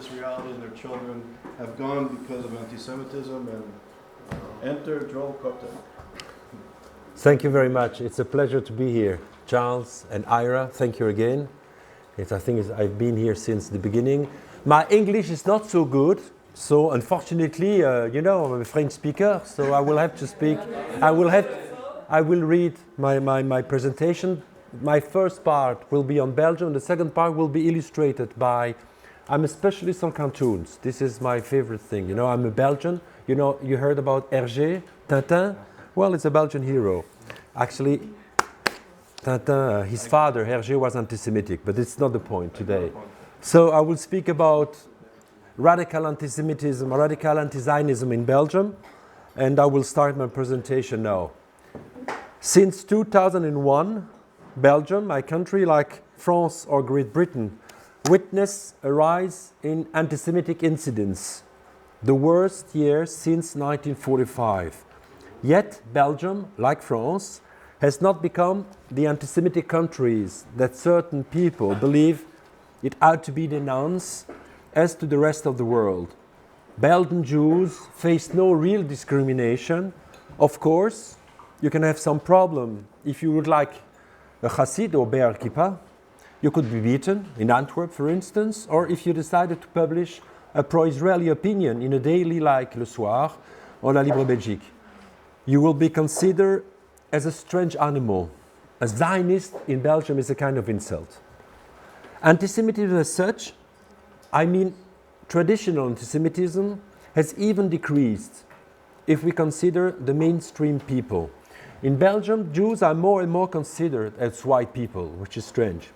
this reality, and their children have gone because of anti-Semitism, and enter Joel Kotek. Thank you very much. It's a pleasure to be here. Charles and Ira, thank you again. I've been here since the beginning. My English is not so good, so unfortunately, I'm a French speaker, so I will have to speak. I will read my presentation. My first part will be on Belgium. The second part will be illustrated by, I'm a specialist on cartoons. This is my favorite thing. I'm a Belgian. You heard about Hergé, Tintin? Well, it's a Belgian hero. Actually, Tintin, his father, Hergé, was anti-Semitic, but it's not the point today. So I will speak about radical anti-Semitism, radical anti-Zionism in Belgium, and I will start my presentation now. Since 2001, Belgium, my country, like France or Great Britain, witnessed a rise in anti-Semitic incidents, the worst year since 1945. Yet Belgium, like France, has not become the anti-Semitic countries that certain people believe it ought to be denounced as to the rest of the world. Belgian Jews face no real discrimination. Of course, you can have some problem if you would like a Hasid or Be'er Kippah. You could be beaten in Antwerp, for instance, or if you decided to publish a pro-Israeli opinion in a daily like Le Soir or La Libre Belgique. You will be considered as a strange animal. A Zionist in Belgium is a kind of insult. Anti-Semitism as such, I mean traditional anti-Semitism, has even decreased if we consider the mainstream people. In Belgium, Jews are more and more considered as white people, which is strange.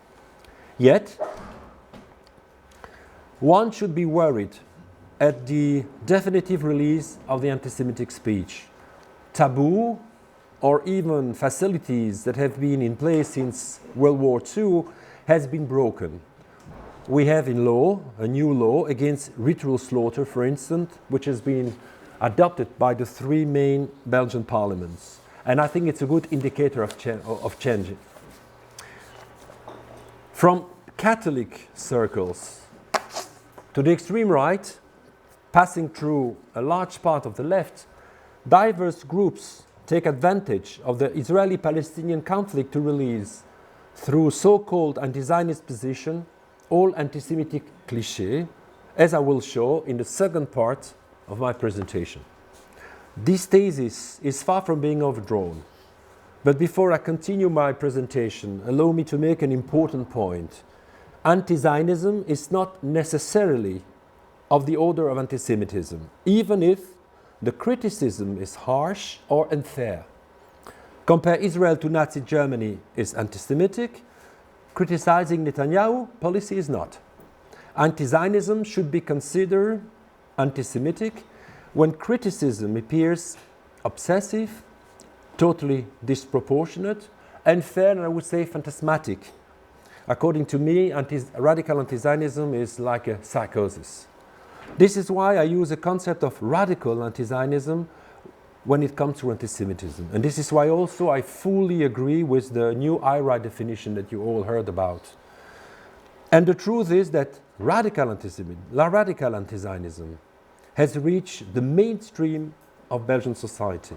Yet, one should be worried at the definitive release of the anti-Semitic speech. Taboo or even facilities that have been in place since World War II has been broken. We have in law, a new law against ritual slaughter, for instance, which has been adopted by the three main Belgian parliaments. And I think it's a good indicator of change. From Catholic circles to the extreme right, passing through a large part of the left, diverse groups take advantage of the Israeli-Palestinian conflict to release, through so-called anti-Zionist position, all anti-Semitic clichés, as I will show in the second part of my presentation. This thesis is far from being overdrawn. But before I continue my presentation, allow me to make an important point. Anti-Zionism is not necessarily of the order of anti-Semitism, even if the criticism is harsh or unfair. Compare Israel to Nazi Germany is anti-Semitic. Criticizing Netanyahu policy is not. Anti-Zionism should be considered anti-Semitic when criticism appears obsessive, totally disproportionate, unfair, and I would say phantasmatic. According to me, radical anti-Zionism is like a psychosis. This is why I use the concept of radical anti-Zionism when it comes to anti-Semitism. And this is why also I fully agree with the new IRA definition that you all heard about. And the truth is that radical anti-Zionism has reached the mainstream of Belgian society.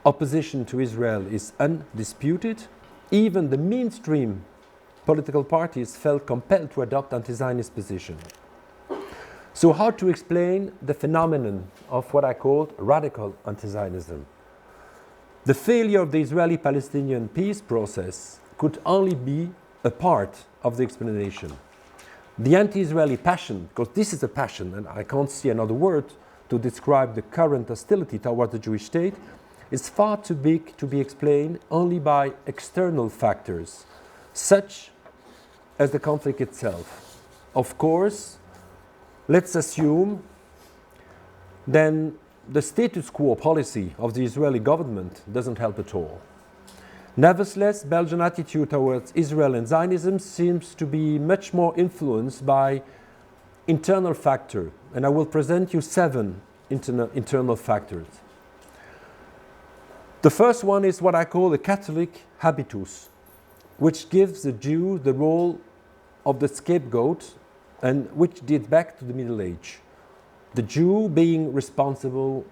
Opposition to Israel is undisputed. Even the mainstream political parties felt compelled to adopt anti-Zionist position. So how to explain the phenomenon of what I called radical anti-Zionism? The failure of the Israeli-Palestinian peace process could only be a part of the explanation. The anti-Israeli passion, because this is a passion, and I can't see another word to describe the current hostility towards the Jewish state, is far too big to be explained only by external factors, such as the conflict itself. Of course, let's assume then the status quo policy of the Israeli government doesn't help at all. Nevertheless, Belgian attitude towards Israel and Zionism seems to be much more influenced by internal factors, and I will present you 7 internal factors. The first one is what I call the Catholic habitus, which gives the Jew the role of the scapegoat and which date back to the Middle Age. The Jew being responsible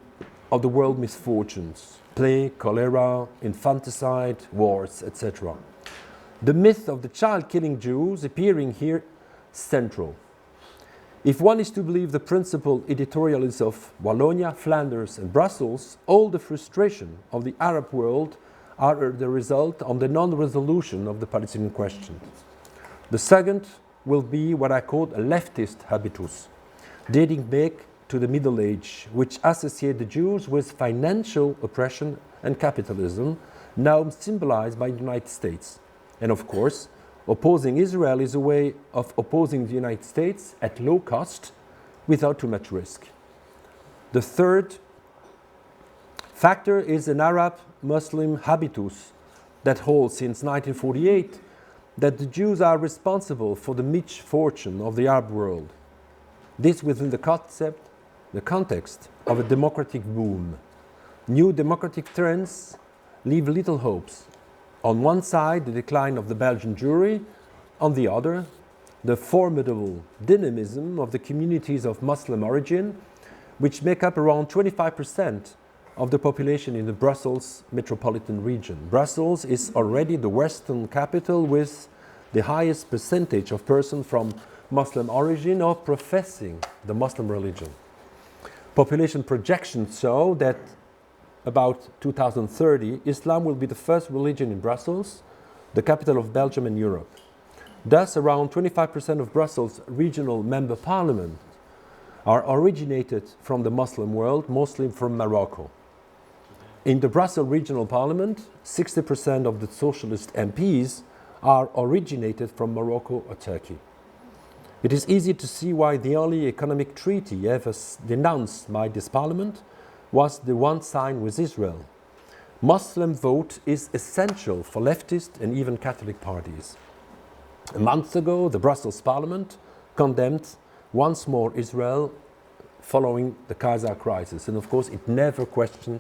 of the world misfortunes, plague, cholera, infanticide, wars, etc. The myth of the child-killing Jews appearing here central. If one is to believe the principal editorialists of Wallonia, Flanders and Brussels, all the frustration of the Arab world are the result of the non-resolution of the Palestinian question. The second will be what I call a leftist habitus, dating back to the Middle Age, which associate the Jews with financial oppression and capitalism, now symbolized by the United States. And of course, opposing Israel is a way of opposing the United States at low cost without too much risk. The third factor is an Arab-Muslim habitus that holds since 1948 that the Jews are responsible for the misfortune of the Arab world. This within the context of a democratic boom. New democratic trends leave little hopes. On one side, the decline of the Belgian Jewry, on the other, the formidable dynamism of the communities of Muslim origin, which make up around 25% of the population in the Brussels metropolitan region. Brussels is already the Western capital with the highest percentage of persons from Muslim origin or professing the Muslim religion. Population projections show that about 2030, Islam will be the first religion in Brussels, the capital of Belgium and Europe. Thus, around 25% of Brussels' regional member parliament are originated from the Muslim world, mostly from Morocco. In the Brussels regional parliament, 60% of the socialist MPs are originated from Morocco or Turkey. It is easy to see why the only economic treaty ever denounced by this parliament was the one signed with Israel. Muslim vote is essential for leftist and even Catholic parties. A month ago, the Brussels Parliament condemned once more Israel following the Gaza crisis. And of course, it never questioned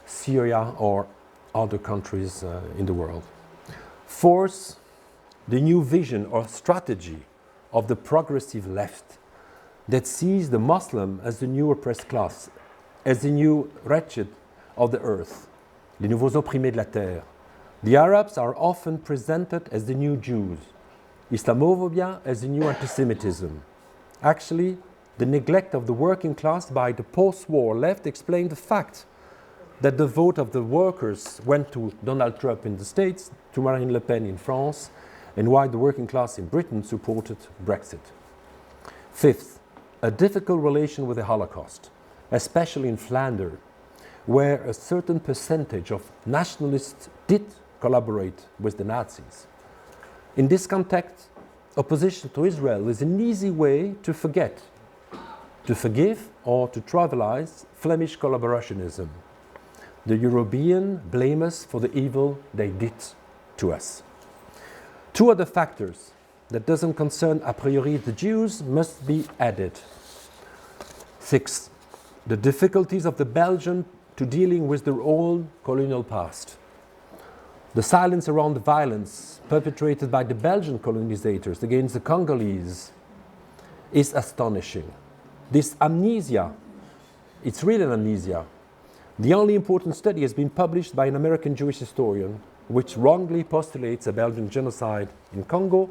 Syria or other countries in the world. Fourth, the new vision or strategy of the progressive left that sees the Muslim as the new oppressed class, as the new wretched of the earth, les nouveaux opprimés de la terre. The Arabs are often presented as the new Jews, Islamophobia as the new anti-Semitism. Actually, the neglect of the working class by the post-war left explained the fact that the vote of the workers went to Donald Trump in the States, to Marine Le Pen in France, and why the working class in Britain supported Brexit. Fifth, a difficult relation with the Holocaust, especially in Flanders, where a certain percentage of nationalists did collaborate with the Nazis. In this context, opposition to Israel is an easy way to forget, to forgive, or to trivialize Flemish collaborationism. The Europeans blame us for the evil they did to us. Two other factors that doesn't concern a priori the Jews must be added. Sixth, the difficulties of the Belgians to dealing with their own colonial past. The silence around the violence perpetrated by the Belgian colonizators against the Congolese is astonishing. This amnesia, it's really an amnesia. The only important study has been published by an American Jewish historian, which wrongly postulates a Belgian genocide in Congo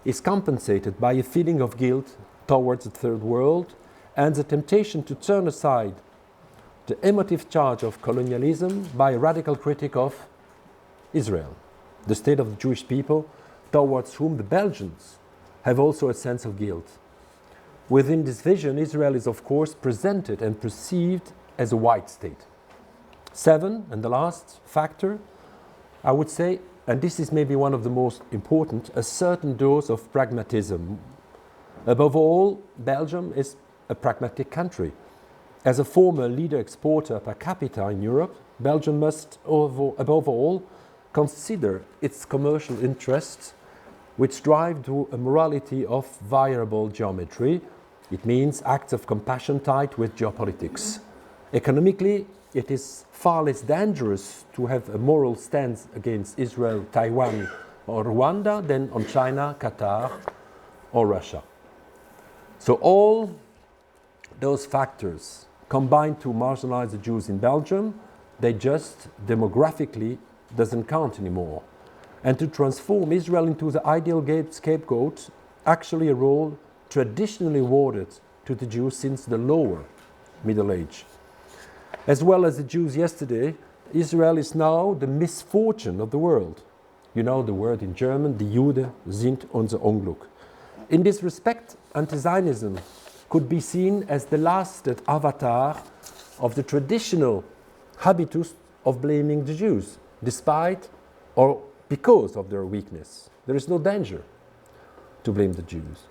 is compensated by a feeling of guilt towards the Third World and the temptation to turn aside the emotive charge of colonialism by a radical critique of Israel, the state of the Jewish people, towards whom the Belgians have also a sense of guilt. Within this vision, Israel is of course presented and perceived as a white state. Seven, and the last factor, I would say, and this is maybe one of the most important, a certain dose of pragmatism. Above all, Belgium is a pragmatic country. As a former leader exporter per capita in Europe, Belgium must, above all, consider its commercial interests, which drive to a morality of variable geometry. It means acts of compassion tied with geopolitics. Economically, it is far less dangerous to have a moral stance against Israel, Taiwan, or Rwanda than on China, Qatar, or Russia. So all those factors combined to marginalize the Jews in Belgium, they just demographically doesn't count anymore. And to transform Israel into the ideal scapegoat, actually a role traditionally awarded to the Jews since the lower Middle Age. As well as the Jews yesterday, Israel is now the misfortune of the world. You know the word in German, die Juden sind unser Unglück. In this respect, anti-Zionism could be seen as the lasted avatar of the traditional habitus of blaming the Jews, despite or because of their weakness. There is no danger to blame the Jews.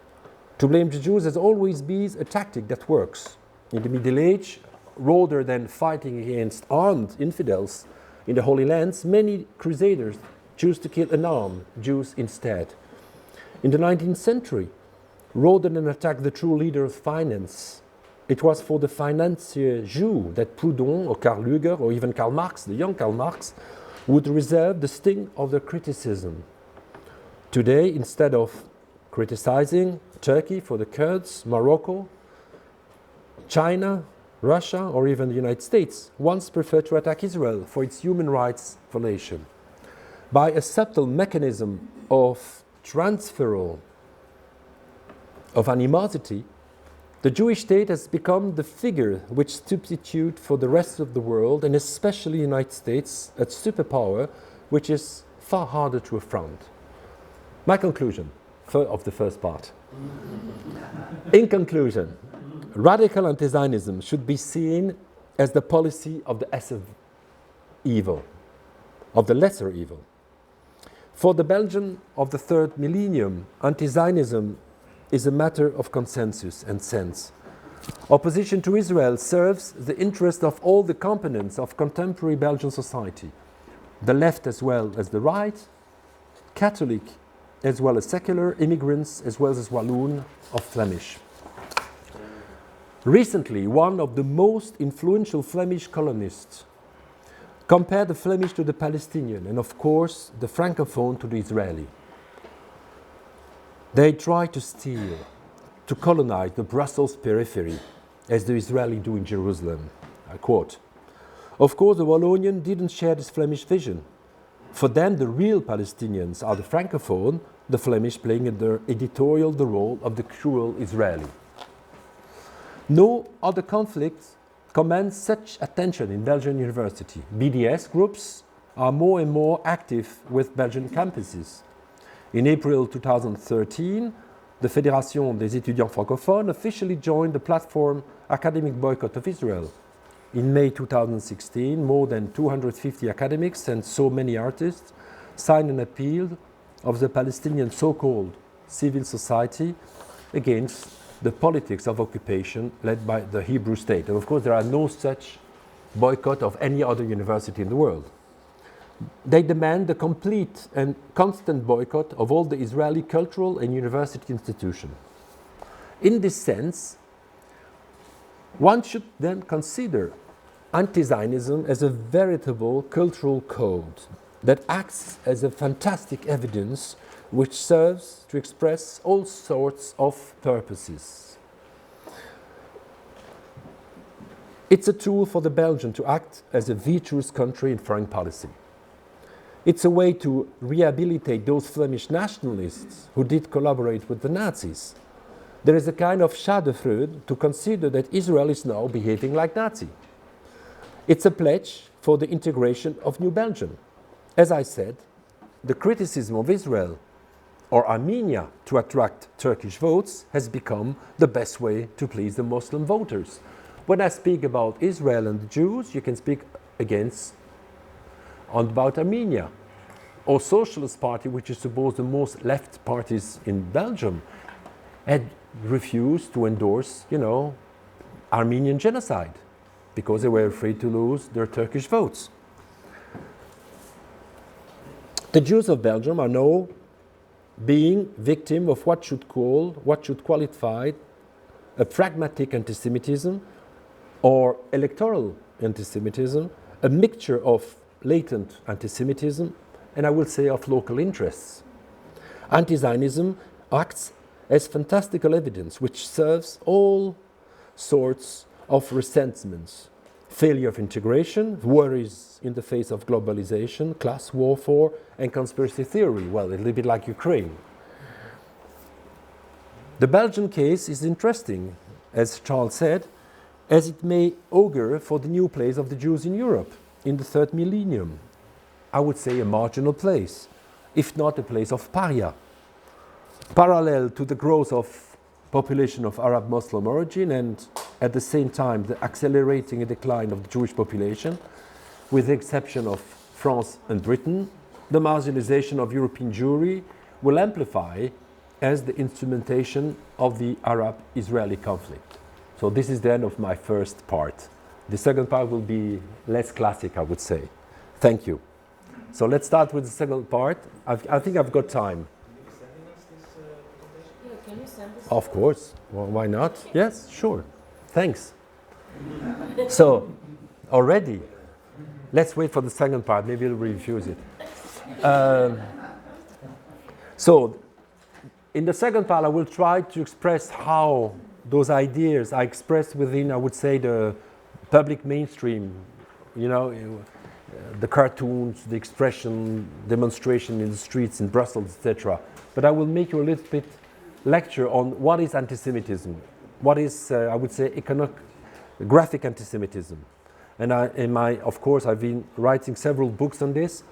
To blame the Jews has always been a tactic that works. In the Middle Age, rather than fighting against armed infidels in the Holy Lands, many crusaders chose to kill unarmed Jews instead. In the 19th century, rather than attack the true leader of finance, it was for the financier Jew that Proudhon or Karl Lueger or even Karl Marx, the young Karl Marx, would reserve the sting of their criticism. Today, instead of criticizing Turkey for the Kurds, Morocco, China, Russia, or even the United States, once preferred to attack Israel for its human rights violation. By a subtle mechanism of transferal of animosity, the Jewish state has become the figure which substitutes for the rest of the world, and especially the United States, a superpower which is far harder to affront. My conclusion of the first part. In conclusion, radical anti-Zionism should be seen as the policy of the lesser evil, of the lesser evil. For the Belgian of the third millennium, anti-Zionism is a matter of consensus and sense. Opposition to Israel serves the interest of all the components of contemporary Belgian society, the left as well as the right, Catholic as well as secular, immigrants as well as Walloon or Flemish. Recently, one of the most influential Flemish columnists compared the Flemish to the Palestinian and, of course, the Francophone to the Israeli. They try to steal, to colonize the Brussels periphery, as the Israeli do in Jerusalem. I quote, "Of course, the Wallonian didn't share this Flemish vision. For them, the real Palestinians are the Francophone, the Flemish playing in their editorial the role of the cruel Israeli." No other conflict commands such attention in Belgian university. BDS groups are more and more active with Belgian campuses. In April 2013, the Fédération des étudiants francophones officially joined the platform Academic Boycott of Israel. In May 2016, more than 250 academics and so many artists signed an appeal of the Palestinian so-called civil society against the politics of occupation led by the Hebrew state. And of course, there are no such boycott of any other university in the world. They demand the complete and constant boycott of all the Israeli cultural and university institutions. In this sense, one should then consider anti-Zionism as a veritable cultural code that acts as a fantastic evidence which serves to express all sorts of purposes. It's a tool for the Belgian to act as a virtuous country in foreign policy. It's a way to rehabilitate those Flemish nationalists who did collaborate with the Nazis. There is a kind of schadenfreude to consider that Israel is now behaving like Nazi. It's a pledge for the integration of New Belgium. As I said, the criticism of Israel or Armenia to attract Turkish votes has become the best way to please the Muslim voters. When I speak about Israel and the Jews, you can speak about Armenia or Socialist Party, which is supposed the most left parties in Belgium, had refused to endorse, Armenian genocide because they were afraid to lose their Turkish votes. The Jews of Belgium are now being victim of what should qualify a pragmatic anti-Semitism or electoral anti-Semitism, a mixture of latent anti-Semitism, and I will say of local interests. Anti-Zionism acts as fantastical evidence which serves all sorts of resentments, failure of integration, worries in the face of globalization, class warfare, and conspiracy theory. Well, a little bit like Ukraine. The Belgian case is interesting, as Charles said, as it may augur for the new place of the Jews in Europe in the third millennium. I would say a marginal place, if not a place of paria. Parallel to the growth of population of Arab Muslim origin and at the same time the accelerating decline of the Jewish population, with the exception of France and Britain, the marginalization of European Jewry will amplify as the instrumentation of the Arab-Israeli conflict. So this is the end of my first part. The second part will be less classic, I would say. Thank you. So let's start with the second part. I think I've got time. Can you send this? Of course. Well, why not? Yes, sure. Thanks. So, already, let's wait for the second part. Maybe we'll refuse it. So, in the second part, I will try to express how those ideas are expressed within, I would say, the public mainstream, the cartoons, the expression, demonstration in the streets in Brussels, etc. But I will make you a little bit lecture on what is anti-Semitism, what is, I would say, graphic anti-Semitism. And of course, I've been writing several books on this.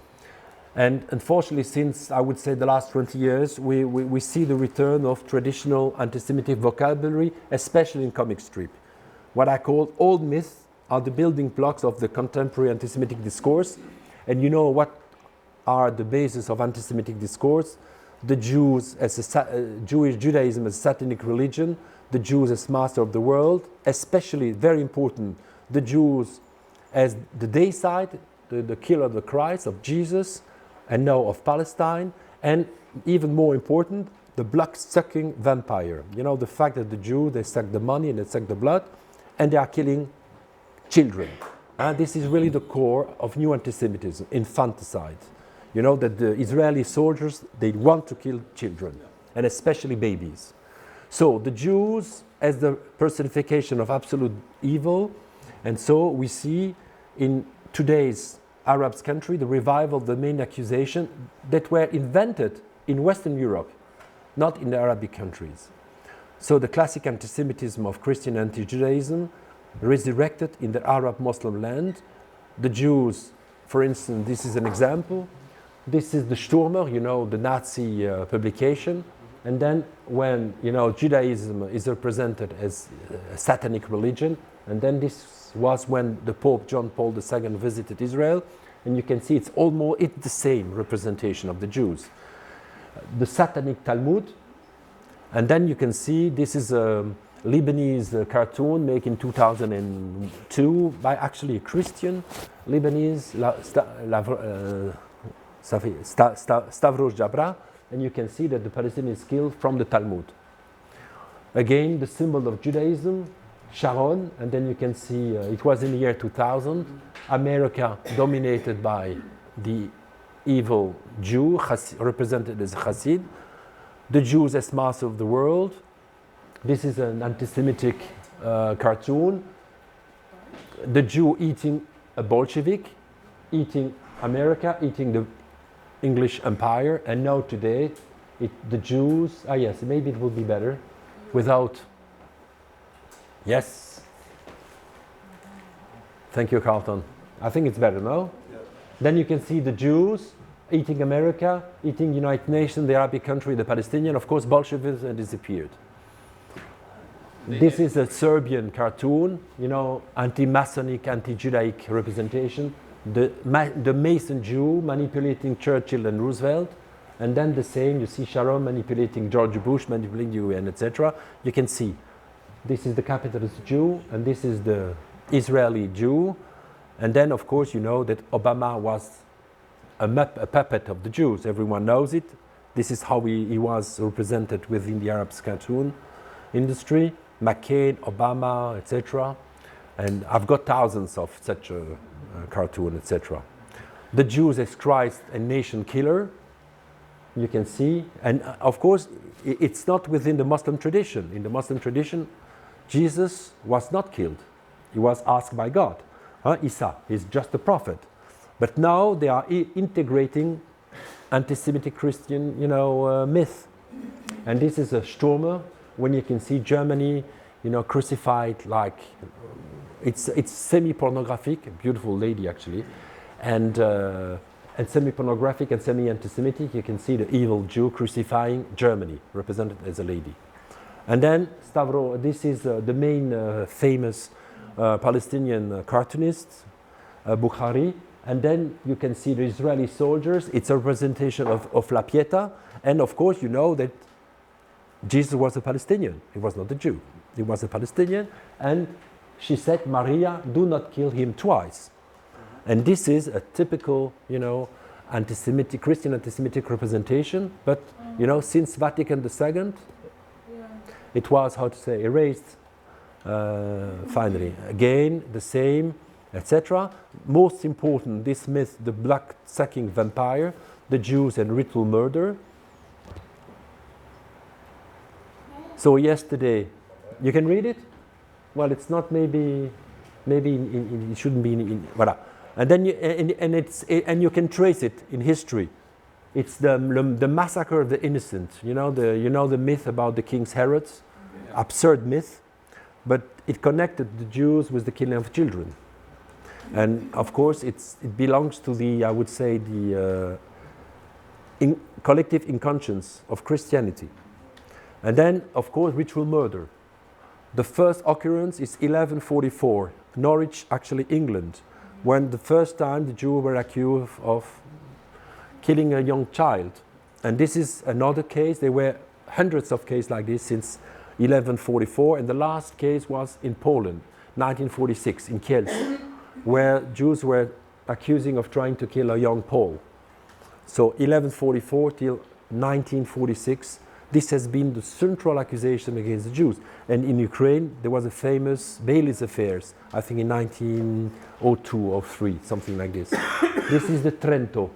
And unfortunately, since I would say the last 20 years, we see the return of traditional anti-Semitic vocabulary, especially in comic strip. What I call old myths are the building blocks of the contemporary anti-Semitic discourse. And you know what are the basis of anti-Semitic discourse? The Jews as Judaism as a satanic religion, the Jews as master of the world, especially, very important, the Jews as the deicide, the killer of the Christ, of Jesus, and now of Palestine, and even more important, the blood-sucking vampire. You know, the fact that the Jews, they suck the money and they suck the blood, and they are killing children. And this is really the core of new anti-Semitism, infanticide. You know, that the Israeli soldiers, they want to kill children, and especially babies. So the Jews as the personification of absolute evil, and so we see in today's Arab country the revival of the main accusation that were invented in Western Europe, not in the Arabic countries. So the classic anti-Semitism of Christian anti-Judaism resurrected in the Arab Muslim land. The Jews, for instance, this is an example. This is the Stürmer, you know, the Nazi publication. And then when, you know, Judaism is represented as a satanic religion, and then this was when the Pope John Paul II visited Israel, and you can see it's the same representation of the Jews. The satanic Talmud, and then you can see this is a Lebanese cartoon made in 2002 by actually a Christian Lebanese, Stavros Jabra, and you can see that the Palestinian is killed from the Talmud. Again, the symbol of Judaism, Sharon, and then you can see it was in the year 2000, America dominated by the evil Jew, represented as Hasid, the Jews as master of the world. This is an anti-Semitic cartoon. The Jew eating a Bolshevik, eating America, eating the English Empire, and now today, the Jews, yes, maybe it would be better, without, yes. Thank you, Carlton. I think it's better, no? Yeah. Then you can see the Jews eating America, eating United Nations, the Arabic country, the Palestinian, of course, Bolshevism disappeared. This is a Serbian cartoon, you know, anti-Masonic, anti-Judaic representation. The Mason Jew manipulating Churchill and Roosevelt, and then the same, you see Sharon manipulating George Bush, manipulating UN, etc. You can see, this is the capitalist Jew, and this is the Israeli Jew. And then, of course, you know that Obama was a puppet of the Jews. Everyone knows it. This is how he was represented within the Arab cartoon industry. McCain, Obama, etc. And I've got thousands of such a cartoon, etc. The Jews as Christ and nation killer. You can see, and of course, it's not within the Muslim tradition. In the Muslim tradition, Jesus was not killed. He was asked by God. Isa is just a prophet. But now they are integrating anti-Semitic Christian, myth. And this is a Stürmer, when you can see Germany, crucified like, it's semi-pornographic, a beautiful lady actually, and semi-pornographic and semi-anti-Semitic. You can see the evil Jew crucifying Germany, represented as a lady. And then Stavro, this is the main famous Palestinian cartoonist, Bukhari. And then you can see the Israeli soldiers. It's a representation of La Pieta. And of course, you know that Jesus was a Palestinian. He was not a Jew. He was a Palestinian. And she said, Maria, do not kill him twice. And this is a typical, anti-Semitic, Christian anti-Semitic representation. But, since Vatican II, it was, erased finally. Again, the same, etc. Most important, this myth, the blood-sucking vampire, the Jews and ritual murder. So yesterday, you can read it? Well, it's not maybe it shouldn't be in voilà. And then you can trace it in history. It's the massacre of the innocent. The myth about the king's Herods, absurd myth, but it connected the Jews with the killing of children. And of course, it belongs to the, I would say, the collective inconscience of Christianity. And then, of course, ritual murder. The first occurrence is 1144, Norwich, actually England, when the first time the Jews were accused of killing a young child. And this is another case. There were hundreds of cases like this since 1144, and the last case was in Poland, 1946, in Kielce, where Jews were accusing of trying to kill a young Pole. So 1144 till 1946, this has been the central accusation against the Jews. And in Ukraine, there was a famous Bailey's affairs, I think in 1902 or 3, something like this. This is the Trento,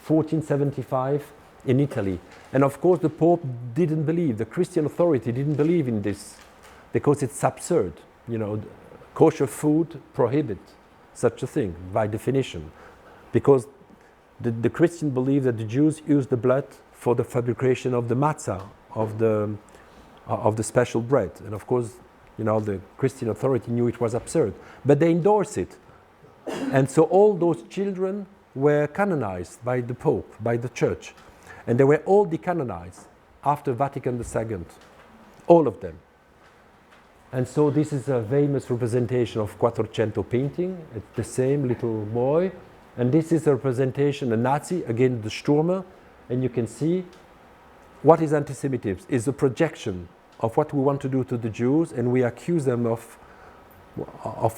1475 in Italy. And of course, the Pope didn't believe, the Christian authority didn't believe in this, because it's absurd. Kosher food prohibit such a thing by definition, because the Christian believe that the Jews use the blood for the fabrication of the matzah, of the special bread. And of course, the Christian authority knew it was absurd, but they endorsed it. And so all those children were canonized by the Pope, by the Church. And they were all decanonized after Vatican II, all of them. And so this is a famous representation of Quattrocento painting. It's the same little boy. And this is a representation, a Nazi, again the Stürmer. And you can see what is anti-Semitism. It's a projection of what we want to do to the Jews, and we accuse them of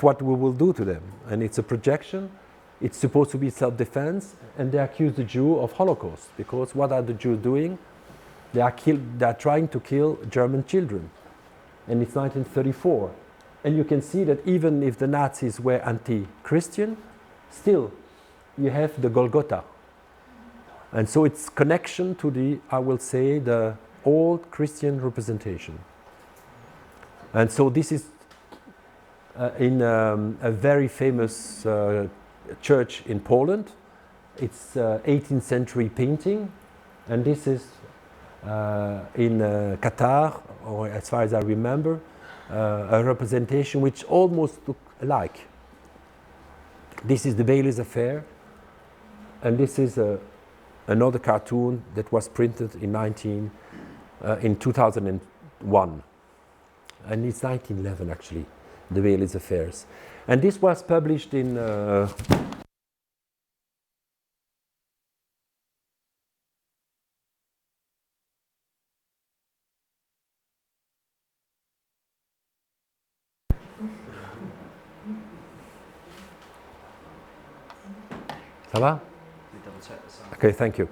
what we will do to them. And it's a projection. It's supposed to be self-defense, and they accuse the Jew of Holocaust, because what are the Jews doing? They are trying to kill German children. And it's 1934. And you can see that even if the Nazis were anti-Christian, still you have the Golgotha. And so it's connection to the, I will say, the old Christian representation. And so this is in a very famous church in Poland. It's 18th century painting, and this is in Qatar, or as far as I remember, a representation which almost look alike. This is the Bailey's affair, and this is another cartoon that was printed in 2001, and it's 1911 actually, the Bailey's affairs. And this was published in Ça va? Okay, thank you.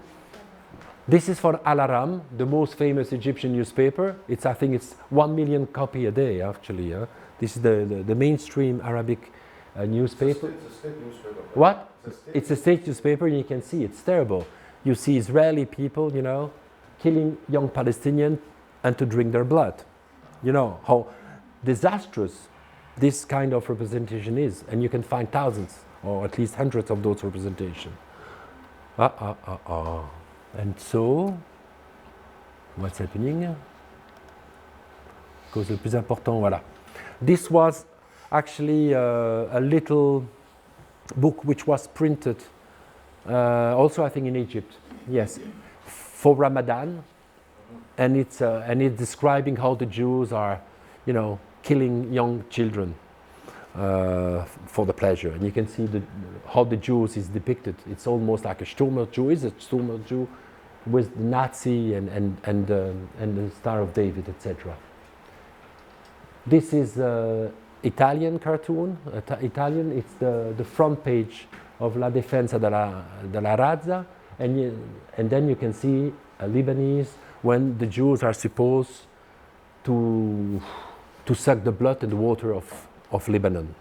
This is for Al Aram, the most famous Egyptian newspaper. I think it's 1 million copy a day, actually. This is the mainstream Arabic newspaper. It's a state newspaper. What? It's a state newspaper, and you can see it's terrible. you see Israeli people, you know, killing young Palestinians and to drink their blood. You know how disastrous this kind of representation is, and you can find thousands or at least hundreds of those representations. And so, what's happening? Because le plus important, voilà. This was actually a little book which was printed also, I think, in Egypt. Yes, for Ramadan, and it's describing how the Jews are, you know, killing young children for the pleasure. And you can see how the Jews is depicted. It's almost like a Sturmer Jew, is a Sturmer Jew with the Nazi and the Star of David, etc. This is Italian cartoon. Italian. It's the front page of La Defensa della Razza, and then you can see a Lebanese when the Jews are supposed to suck the blood and the water of Lebanon.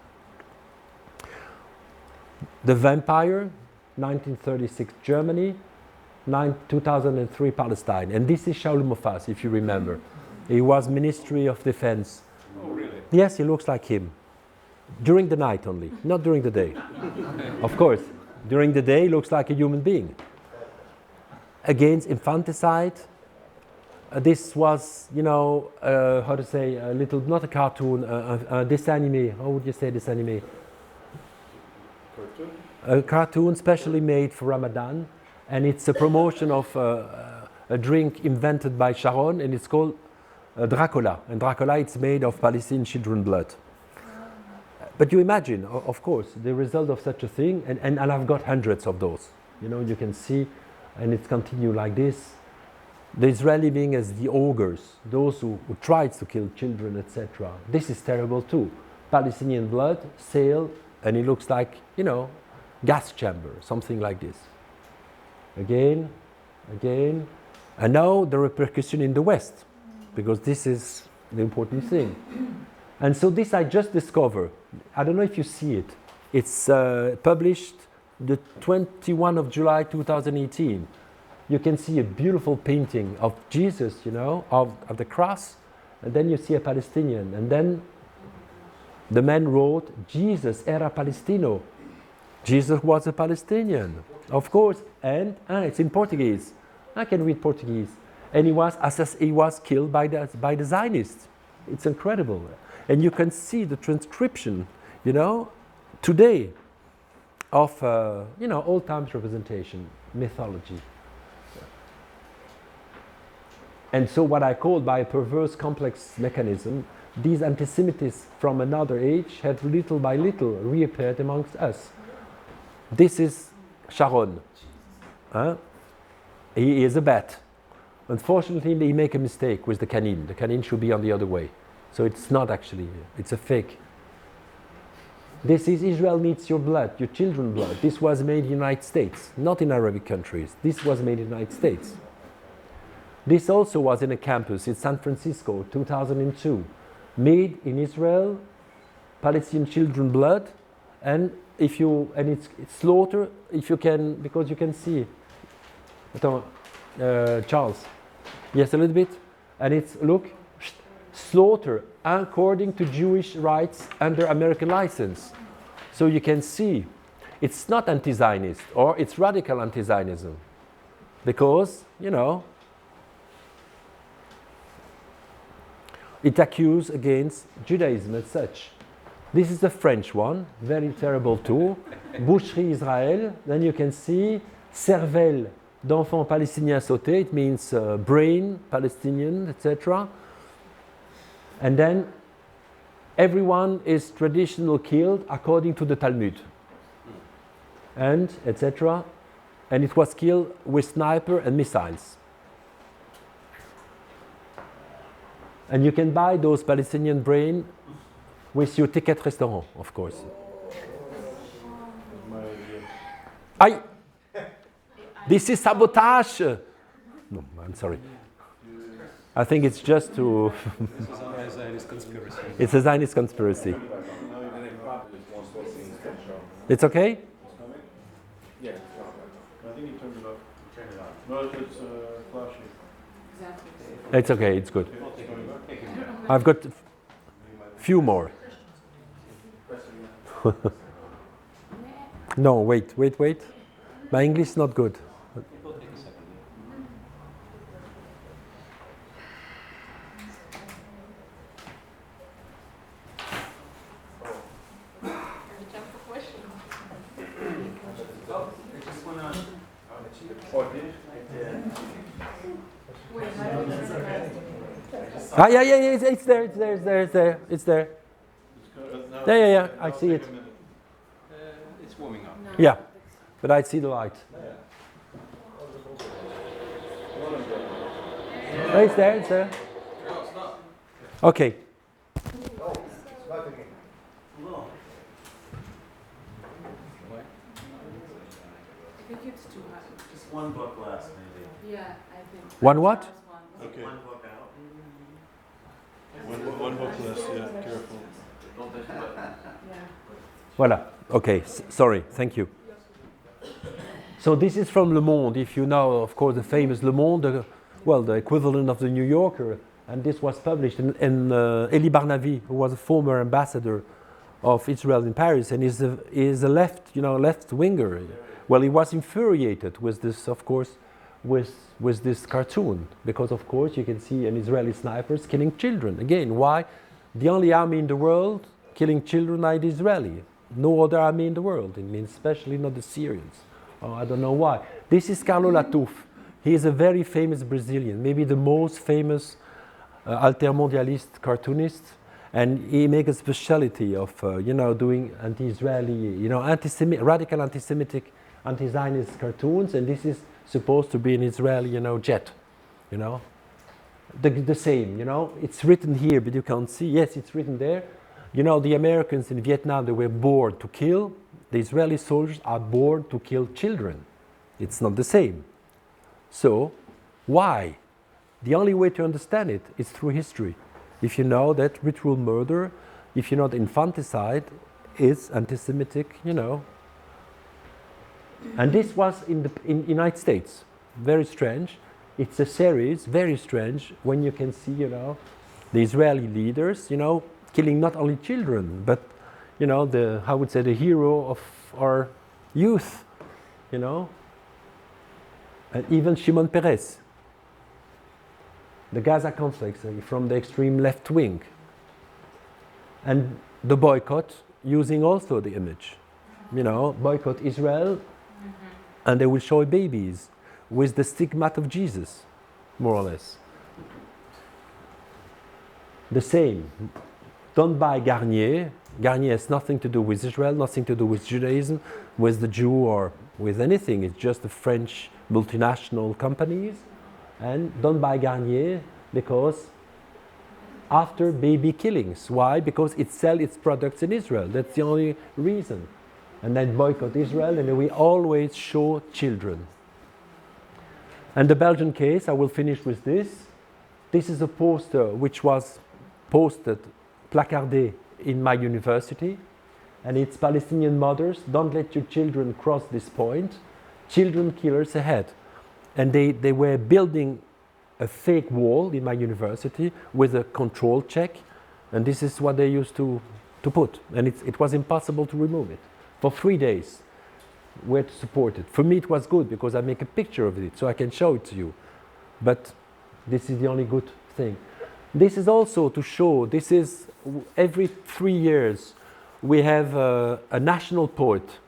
The Vampire, 1936 Germany, 2003 Palestine. And this is Shaul Mofaz, if you remember. He was Ministry of Defense. Oh, really? Yes, he looks like him. During the night only, not during the day. Of course, during the day he looks like a human being. Against infanticide, this was, you know, how to say, a little, not a cartoon, a dessin animé. How would you say dessin animé? Cartoon? A cartoon specially made for Ramadan, and it's a promotion of a drink invented by Sharon, and it's called Dracula. And Dracula, it's made of Palestinian children blood. But you imagine, of course, the result of such a thing, and I've got hundreds of those. You know, you can see, and it's continued like this. The Israeli being as the ogres, those who tried to kill children, etc. This is terrible too. Palestinian blood, sail, and it looks like, you know, gas chamber, something like this. Again, again, and now the repercussion in the West, because this is the important thing. And so this I just discovered. I don't know if you see it. It's published the 21 of July 2018. You can see a beautiful painting of Jesus, you know, of the cross, and then you see a Palestinian. And then the man wrote, Jesus era Palestino. Jesus was a Palestinian, of course, and it's in Portuguese. I can read Portuguese. And he was killed by the Zionists. It's incredible. And you can see the transcription, you know, today of, you know, old times representation, mythology. And so what I call by a perverse complex mechanism, these anti-Semitism from another age have little by little reappeared amongst us. This is Sharon. He is a bat. Unfortunately, he make a mistake with the canine. The canine should be on the other way. So it's not actually, it's a fake. This is Israel needs your blood, your children's blood. This was made in the United States, not in Arabic countries. This was made in the United States. This also was in a campus in San Francisco, 2002. Made in Israel, Palestinian children blood, and it's slaughter, if you can, because you can see. Charles, yes, a little bit, and it's, look, slaughter according to Jewish rights under American license. So you can see, it's not anti-Zionist, or it's radical anti-Zionism, because, you know, it accuses against Judaism as such. This is the French one, very terrible too. Boucherie Israël, then you can see cervelle d'enfants palestiniens sautés, it means brain, Palestinian, etc. And then everyone is traditional killed according to the Talmud, and etc. And it was killed with sniper and missiles. And you can buy those Palestinian brain with your ticket restaurant, of course. Aye. This is sabotage. No, I'm sorry. I think it's just to. It's a Zionist conspiracy. It's a Zionist conspiracy. It's okay? Yeah, I think you turned it off. No, it's flashy. Exactly. It's okay, it's good. Okay, it's going up. I've got few more. No, wait. My English is not good. It will take a second. Ah, yeah, it's there. It's go- now Yeah, I it'll see take it. a minute. It's warming up. Yeah, but I see the light. Oh, it's there. Okay. I think it's too high. Just one book less, maybe. Yeah, I think. One what? Okay. One book out. One book less, yeah, careful. Yeah. Voilà. Okay. Sorry. Thank you. So this is from Le Monde. If you know, of course, the famous Le Monde, the equivalent of the New Yorker, and this was published in Elie Barnavi, who was a former ambassador of Israel in Paris, and is a left winger. Well, he was infuriated with this, of course, with this cartoon, because of course you can see an Israeli snipers killing children. Again, why? The only army in the world killing children are the Israeli. No other army in the world. It means especially not the Syrians. Oh, I don't know why. This is Carlo Latouf. He is a very famous Brazilian, maybe the most famous altermondialist cartoonist, and he makes a specialty of doing anti-Israeli, radical anti-Semitic, anti-Zionist cartoons, and this is supposed to be an Israeli, jet, the same, It's written here, but you can't see. Yes, it's written there. The Americans in Vietnam, they were born to kill. The Israeli soldiers are born to kill children. It's not the same. So, why? The only way to understand it is through history. If you know that ritual murder, if you know that infanticide is anti-Semitic, And this was in the United States. Very strange. It's a series, very strange, when you can see, the Israeli leaders, killing not only children, but, the hero of our youth, And even Shimon Peres, the Gaza conflict from the extreme left wing. And the boycott, using also the image. Boycott Israel, and they will show babies with the stigmat of Jesus, more or less. The same. Don't buy Garnier. Garnier has nothing to do with Israel, nothing to do with Judaism, with the Jew, or with anything. It's just the French multinational companies. And don't buy Garnier because after baby killings. Why? Because it sells its products in Israel. That's the only reason. And then boycott Israel, and we always show children. And the Belgian case, I will finish with this. This is a poster which was posted, placardé in my university, and it's Palestinian mothers, don't let your children cross this point. Children killers ahead. And they were building a fake wall in my university with a control check, and this is what they used to put. And it was impossible to remove it. For 3 days, we had to support it. For me, it was good because I make a picture of it, so I can show it to you. But this is the only good thing. This is also to show, this is every 3 years, we have a national poet.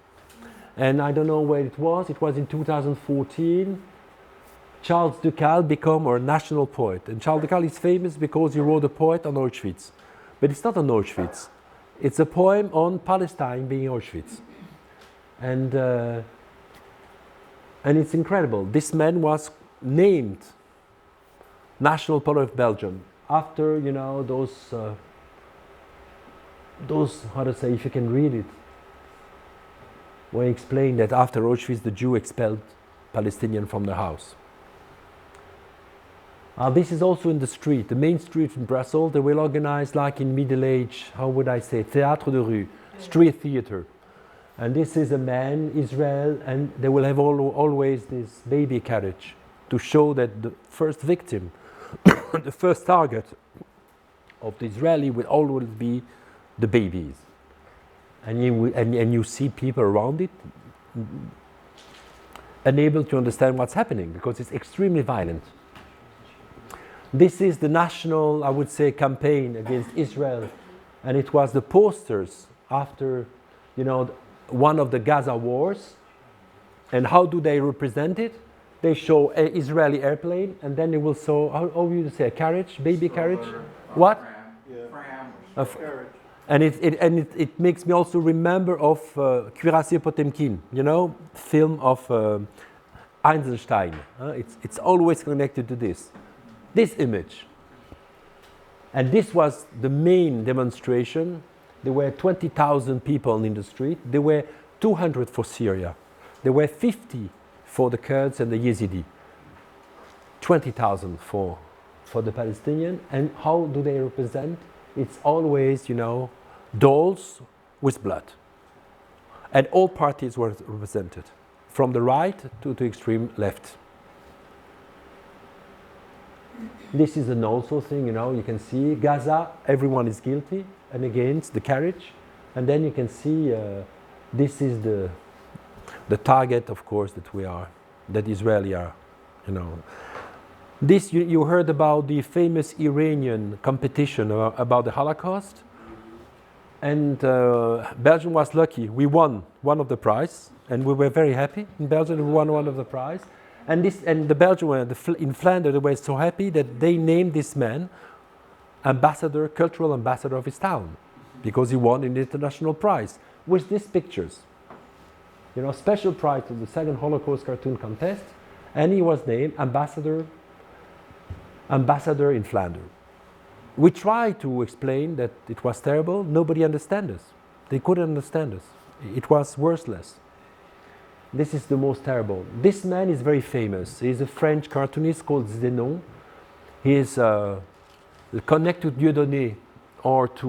And I don't know where it was in 2014. Charles Ducal became our national poet. And Charles Ducal is famous because he wrote a poem on Auschwitz. But it's not on Auschwitz. It's a poem on Palestine being Auschwitz. And it's incredible. This man was named National Poet of Belgium after, those, how to say, if you can read it, where he explained that after Auschwitz, the Jew expelled Palestinians from their house. This is also in the street, the main street in Brussels. They will organize like in Middle Age, how would I say, théâtre de rue, street theater. And this is a man, Israel, and they will have always this baby carriage to show that the first victim, the first target of the Israeli will always be the babies. And you see people around it unable to understand what's happening because it's extremely violent. This is the national, I would say, campaign against Israel, and it was the posters after, one of the Gaza wars. And how do they represent it? They show an Israeli airplane, and then they will show, how would you say, a carriage, baby carriage? What? And it makes me also remember of Cuirassier Potemkin, film of Einstein. It's always connected to this image. And this was the main demonstration. There were 20,000 people in the street. There were 200 for Syria. There were 50 for the Kurds and the Yazidi. 20,000 for the Palestinian. And how do they represent? It's always, dolls with blood. And all parties were represented, from the right to the extreme left. This is an also thing, you can see Gaza, everyone is guilty and against the carriage. And then you can see this is the target, of course, that Israeli are, This, you heard about the famous Iranian competition about the Holocaust. And Belgium was lucky. We won one of the prize, and we were very happy. In Belgium, we won one of the prize. And the Belgians in Flanders, they were so happy that they named this man cultural ambassador of his town, because he won an international prize with these pictures. Special prize to the second Holocaust cartoon contest, and he was named ambassador in Flanders. We tried to explain that it was terrible. Nobody understood us. They couldn't understand us. It was worthless. This is the most terrible. This man is very famous. He's a French cartoonist called Zenon. He is connected to Dieudonné or to,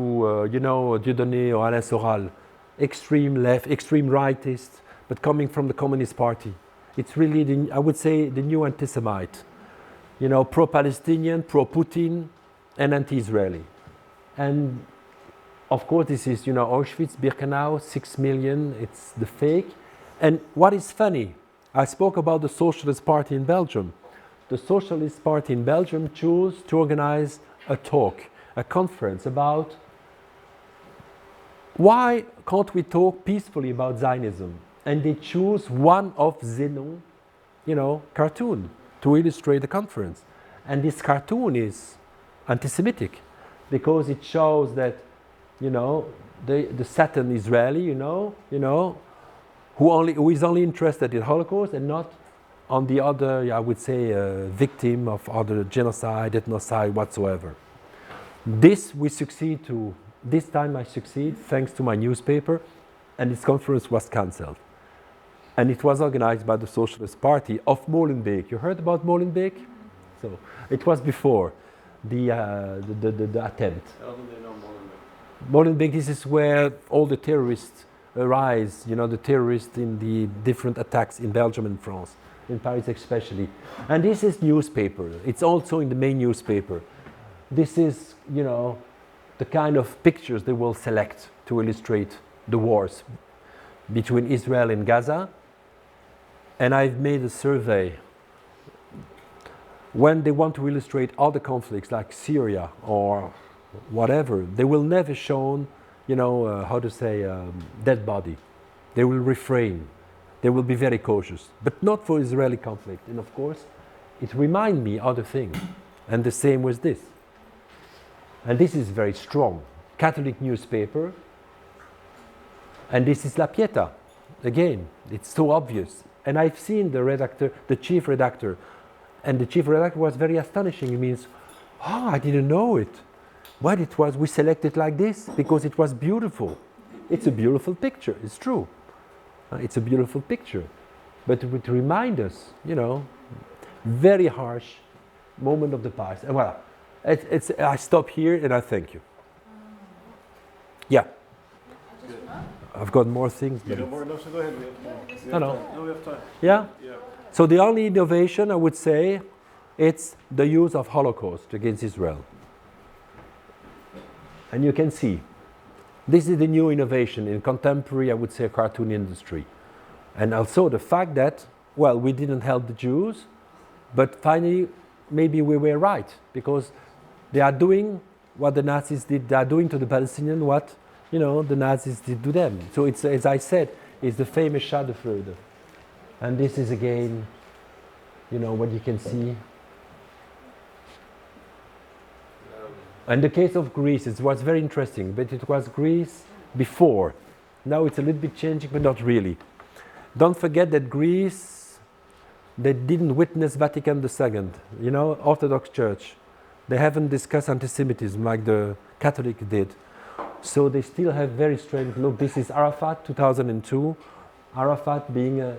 Dieudonné or Alain Soral. Extreme left, extreme rightist, but coming from the Communist Party. It's really, I would say, the new anti-Semite. Pro-Palestinian, pro-Putin, and anti-Israeli. And of course, this is, Auschwitz, Birkenau, 6 million, it's the fake. And what is funny, I spoke about the Socialist Party in Belgium. The Socialist Party in Belgium chose to organize a talk, a conference about why can't we talk peacefully about Zionism? And they choose one of Zenon, cartoon to illustrate the conference. And this cartoon is anti-Semitic because it shows that, the Satan Israeli, who is only interested in Holocaust and not on the other, I would say, victim of other genocide, ethnocide, whatsoever. This time I succeed thanks to my newspaper, and this conference was cancelled. And it was organized by the Socialist Party of Molenbeek. You heard about Molenbeek? So it was before the attempt. How do they know Molenbeek? Molenbeek, this is where all the terrorists arise, the terrorists in the different attacks in Belgium and France, in Paris especially. And this is newspaper. It's also in the main newspaper. This is, the kind of pictures they will select to illustrate the wars between Israel and Gaza. And I've made a survey. When they want to illustrate other conflicts like Syria or whatever, they will never show, dead body. They will refrain. They will be very cautious, but not for Israeli conflict. And of course, it reminds me other things. And the same with this. And this is very strong. Catholic newspaper. And this is La Pieta. Again, it's so obvious. And I've seen the chief redactor. And the chief redactor was very astonishing. He means, I didn't know it. What it was, we selected like this because it was beautiful. It's a beautiful picture, it's true. It's a beautiful picture. But it would remind us, very harsh moment of the past. And voilà. I stop here and I thank you. Yeah. I've got more things. You got more? No, so go ahead. We have time. No. No, we have time. Yeah? Yeah. So the only innovation, I would say, it's the use of Holocaust against Israel. And you can see, this is the new innovation in contemporary, I would say, cartoon industry. And also the fact that, well, we didn't help the Jews, but finally, maybe we were right, because they are doing what the Nazis did, they are doing to the Palestinians what, the Nazis did to them. So it's, as I said, it's the famous Schadenfreude. And this is again, what you can see. And the case of Greece, it was very interesting, but it was Greece before. Now it's a little bit changing, but not really. Don't forget that Greece, they didn't witness Vatican II, Orthodox Church. They haven't discussed anti-Semitism like the Catholic did. So they still have very strange look. This is Arafat, 2002. Arafat being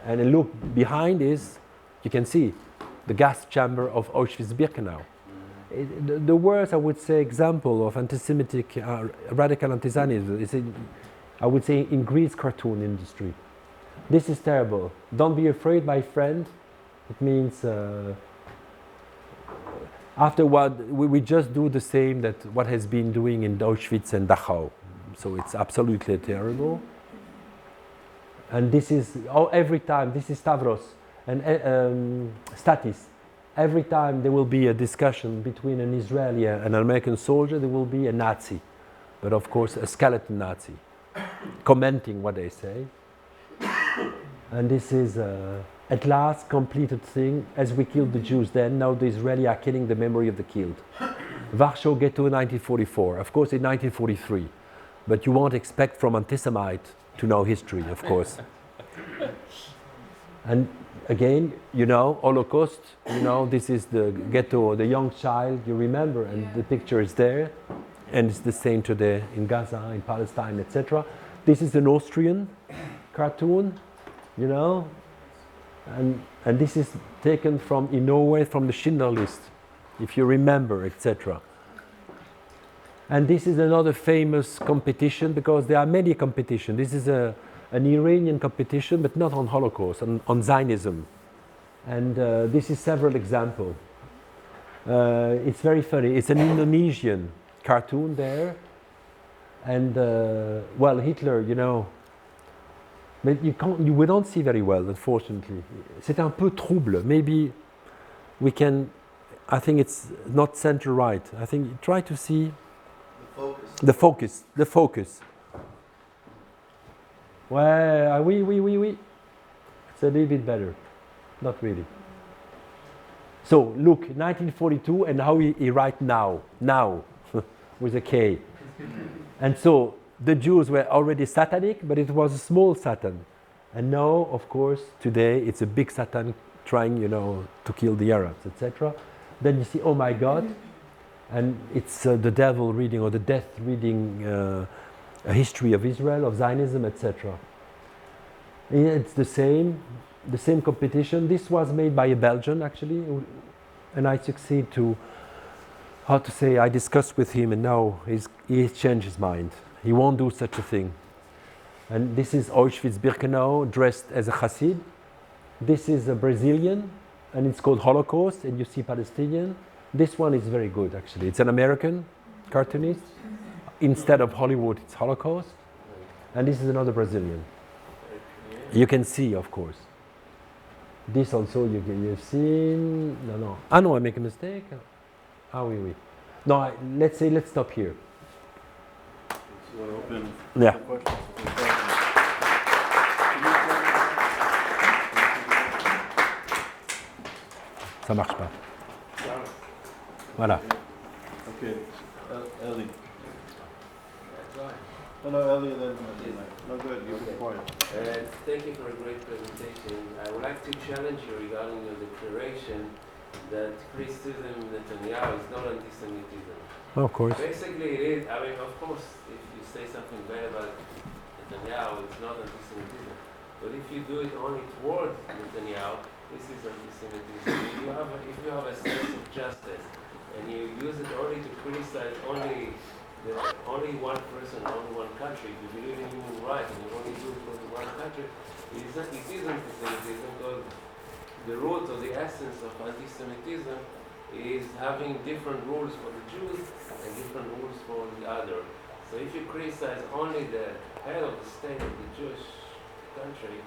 and look behind is, you can see, the gas chamber of Auschwitz-Birkenau. The worst, I would say, example of anti-Semitic, radical anti-Zionism is, I would say, in Greece cartoon industry. This is terrible. Don't be afraid, my friend. It means afterward, we just do the same that what has been doing in Auschwitz and Dachau. So it's absolutely terrible. And this is, every time, this is Stavros and Statis. Every time there will be a discussion between an Israeli and an American soldier, there will be a Nazi, but of course a skeleton Nazi, commenting what they say. And this is at last completed thing, as we killed the Jews then, now the Israelis are killing the memory of the killed. Warsaw Ghetto 1944, of course in 1943, but you won't expect from anti-Semite to know history, of course. And again, Holocaust, this is the ghetto, the young child, you remember, and the picture is there. And it's the same today in Gaza, in Palestine, etc. This is an Austrian cartoon, and this is taken from, in Norway, from the Schindler List, if you remember, etc. And this is another famous competition, because there are many competitions. This is an Iranian competition, but not on Holocaust, on Zionism. And this is several examples. It's very funny. It's an Indonesian cartoon there. And, well, Hitler, but we don't see very well, unfortunately. C'est un peu trouble. Maybe we can, I think it's not center right. I think try to see the focus. Well, oui. It's a little bit better. Not really. So, look, 1942, and how he write now, with a K. And so, the Jews were already satanic, but it was a small Satan. And now, of course, today, it's a big Satan trying, to kill the Arabs, etc. Then you see, oh my God, and it's the devil reading, or the death reading, a history of Israel, of Zionism, etc. It's the same competition. This was made by a Belgian, actually, and I succeed to, I discussed with him, and now he changed his mind. He won't do such a thing. And this is Auschwitz-Birkenau dressed as a Hasid. This is a Brazilian, and it's called Holocaust, and you see Palestinian. This one is very good, actually. It's an American cartoonist. Instead of Hollywood, it's Holocaust. And this is another Brazilian. You can see, of course. This also you've seen. No. Ah, no, I make a mistake. Ah, oui. No, let's stop here. So open Yeah. questions. Ça marche pas. Voilà. Okay, Ellie. No, Ellie, then. No, good, you can quiet. Thank you for a great presentation. I would like to challenge you regarding your declaration that criticism of Netanyahu is not anti-Semitism. Of course. Basically, it is. I mean, of course, if you say something bad about Netanyahu, it's not anti-Semitism. But if you do it only toward Netanyahu, this is anti-Semitism. If you have a sense of justice and you use it only to criticize only one person, only one country, if you believe in human rights and you only do it for one country, it is anti-Semitism, because the root or the essence of anti-Semitism is having different rules for the Jews and different rules for the other. So if you criticize only the head of the state of the Jewish country,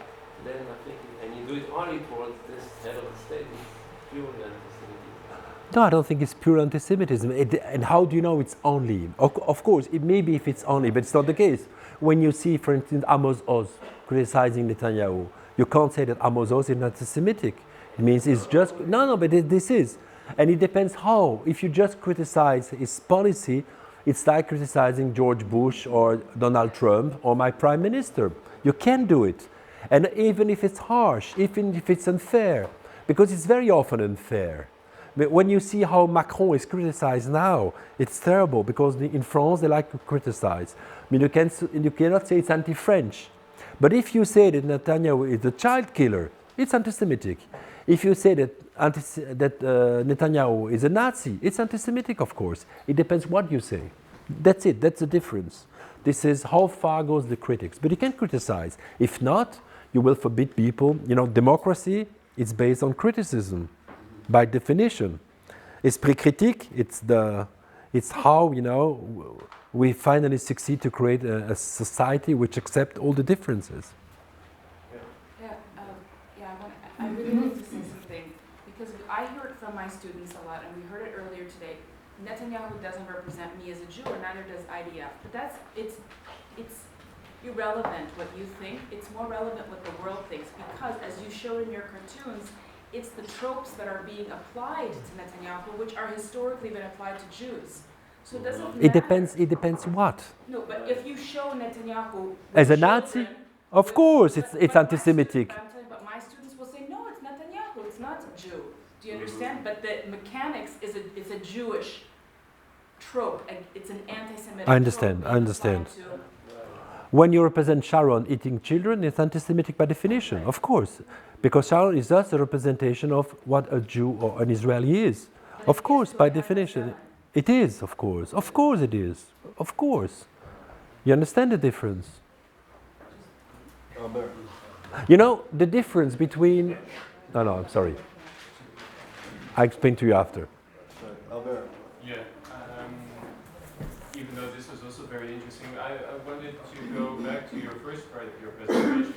then I think, and you do it only towards this head of the state, it's purely anti-Semitism. No, I don't think it's pure anti-Semitism. And how do you know it's only? Of course, it may be if it's only, but it's not the case. When you see, for instance, Amos Oz criticizing Netanyahu, you can't say that Amos Oz is anti-Semitic. It means it's just, no, but this is. And it depends how. If you just criticize his policy, it's like criticizing George Bush or Donald Trump or my prime minister. You can do it. And even if it's harsh, even if it's unfair, because it's very often unfair. But when you see how Macron is criticized now, it's terrible because in France they like to criticize. I mean, you cannot say it's anti-French. But if you say that Netanyahu is a child killer, it's anti-Semitic. If you say that Netanyahu is a Nazi, it's anti-Semitic, of course. It depends what you say. That's it. That's the difference. This is how far goes the critics. But you can criticize. If not, you will forbid people. You know, democracy is based on criticism, by definition. Esprit critique, it's how, you know, we finally succeed to create a society which accepts all the differences. I really need to say something, because I hear it from my students a lot, and we heard it earlier today. Netanyahu doesn't represent me as a Jew, or neither does IDF. But it's irrelevant what you think. It's more relevant what the world thinks, because as you showed in your cartoons, it's the tropes that are being applied to Netanyahu, which are historically been applied to Jews. So it doesn't matter. It depends what. No, but if you show Netanyahu as a with Nazi, children, of course, it's but anti-Semitic. but my students will say, no, it's Netanyahu, it's not a Jew. Do you understand? But the mechanics is a Jewish trope. It's an anti-Semitic I understand, trope I understand. applied to- When you represent Sharon eating children, it's anti-Semitic by definition, of course. Because Sharon is just a representation of what a Jew or an Israeli is. but Of it course, gets to by a definition. anti-Semite. It is, of course. Of course it is. Of course. You understand the difference? Albert. You know, the difference between... No, I'm sorry. I explain to you after. Albert. Yeah, even though this was also very interesting, I wanted to go back to your first part of your presentation,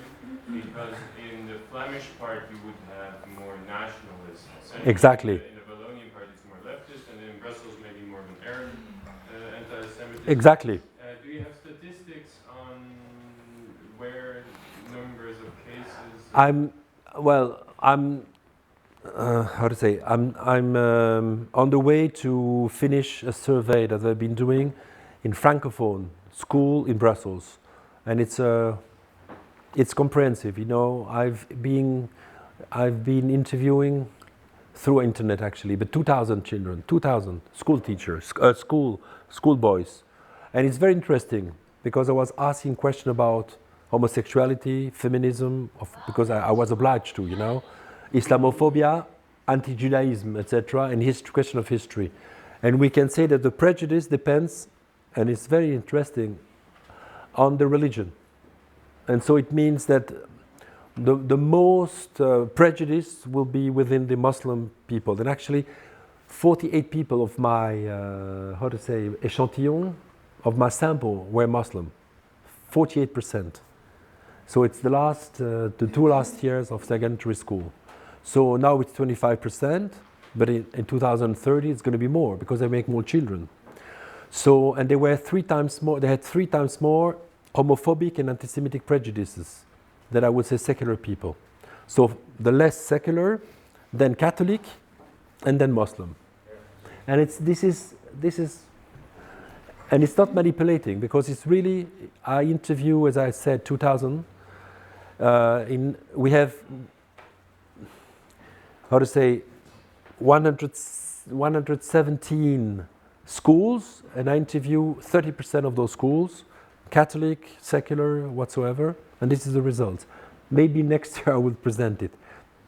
because in the Flemish part you would have more nationalist. Exactly. In the Wallonian part it's more leftist, and in Brussels maybe more of an Arab anti-Semitism. Exactly. Do you have statistics on where numbers of cases? I'm on the way to finish a survey that I've been doing in Francophone school in Brussels, and it's comprehensive. You know, I've been interviewing through internet actually, but 2,000 children, 2,000 school teachers, school boys, and it's very interesting because I was asking questions about homosexuality, feminism, because I was obliged to, you know, Islamophobia, anti-Judaism, etc., and question of history. And we can say that the prejudice depends, and it's very interesting, on the religion. And so it means that the most prejudice will be within the Muslim people. And actually, 48 people of my, échantillon, of my sample were Muslim. 48%. So it's the 2 last years of secondary school. So now it's 25%, but in 2030 it's going to be more because they make more children. So, and they had 3 times more homophobic and anti-Semitic prejudices than I would say secular people. So the less secular, then Catholic, and then Muslim. And this is, and it's not manipulating because it's really, I interview, as I said, 2,000. We have, 117 schools, and I interview 30% of those schools, Catholic, secular, whatsoever, and this is the results. Maybe next year I will present it,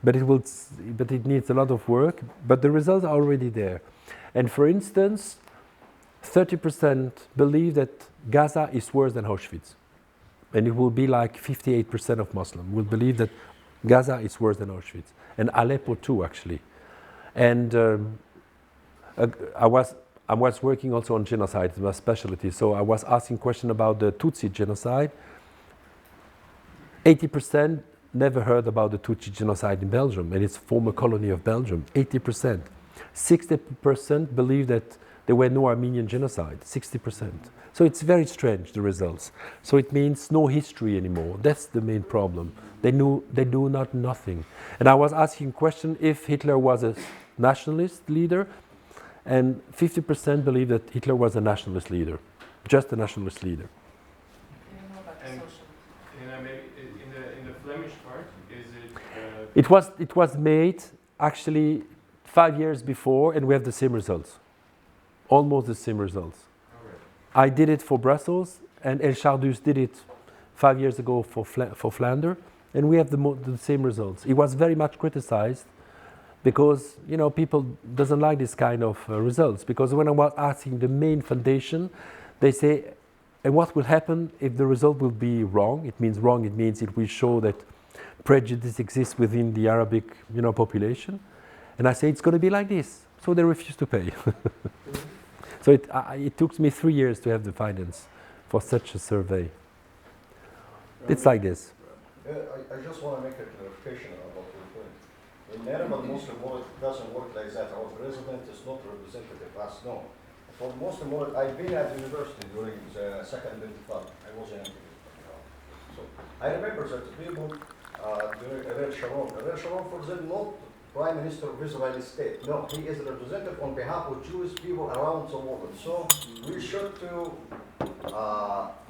but it needs a lot of work, but the results are already there. And for instance, 30% believe that Gaza is worse than Auschwitz. And it will be like 58% of Muslims will believe that Gaza is worse than Auschwitz, and Aleppo too, actually. And I was working also on genocide, my specialty. So I was asking question about the Tutsi genocide. 80% never heard about the Tutsi genocide in Belgium, and it's a former colony of Belgium. 80%. 60% believe that there were no Armenian genocide. 60%. So it's very strange, the results. So it means no history anymore. That's the main problem. They do not nothing. And I was asking question if Hitler was a nationalist leader, and 50% believe that Hitler was a nationalist leader, just a nationalist leader. And maybe in the Flemish part, is it? It was made actually 5 years before, and we have the same results, almost the same results. I did it for Brussels, and El Chardus did it 5 years ago for Flanders, and we have the same results. It was very much criticized because people doesn't like this kind of results. Because when I was asking the main foundation, they say, and what will happen if the result will be wrong? It means wrong. It means it will show that prejudice exists within the Arabic population. And I say it's going to be like this. So they refuse to pay. So it took me 3 years to have the finance for such a survey. It's like this. I just want to make a clarification about your point. In Arab Muslim world, it doesn't work like that. Our president is not representative as no. For Muslim world, I've been at university during the second intifada. I was in So I remember that people during Ariel Sharon for them not Prime Minister of Israeli state. No, he is representative on behalf of Jewish people around the world. So we should to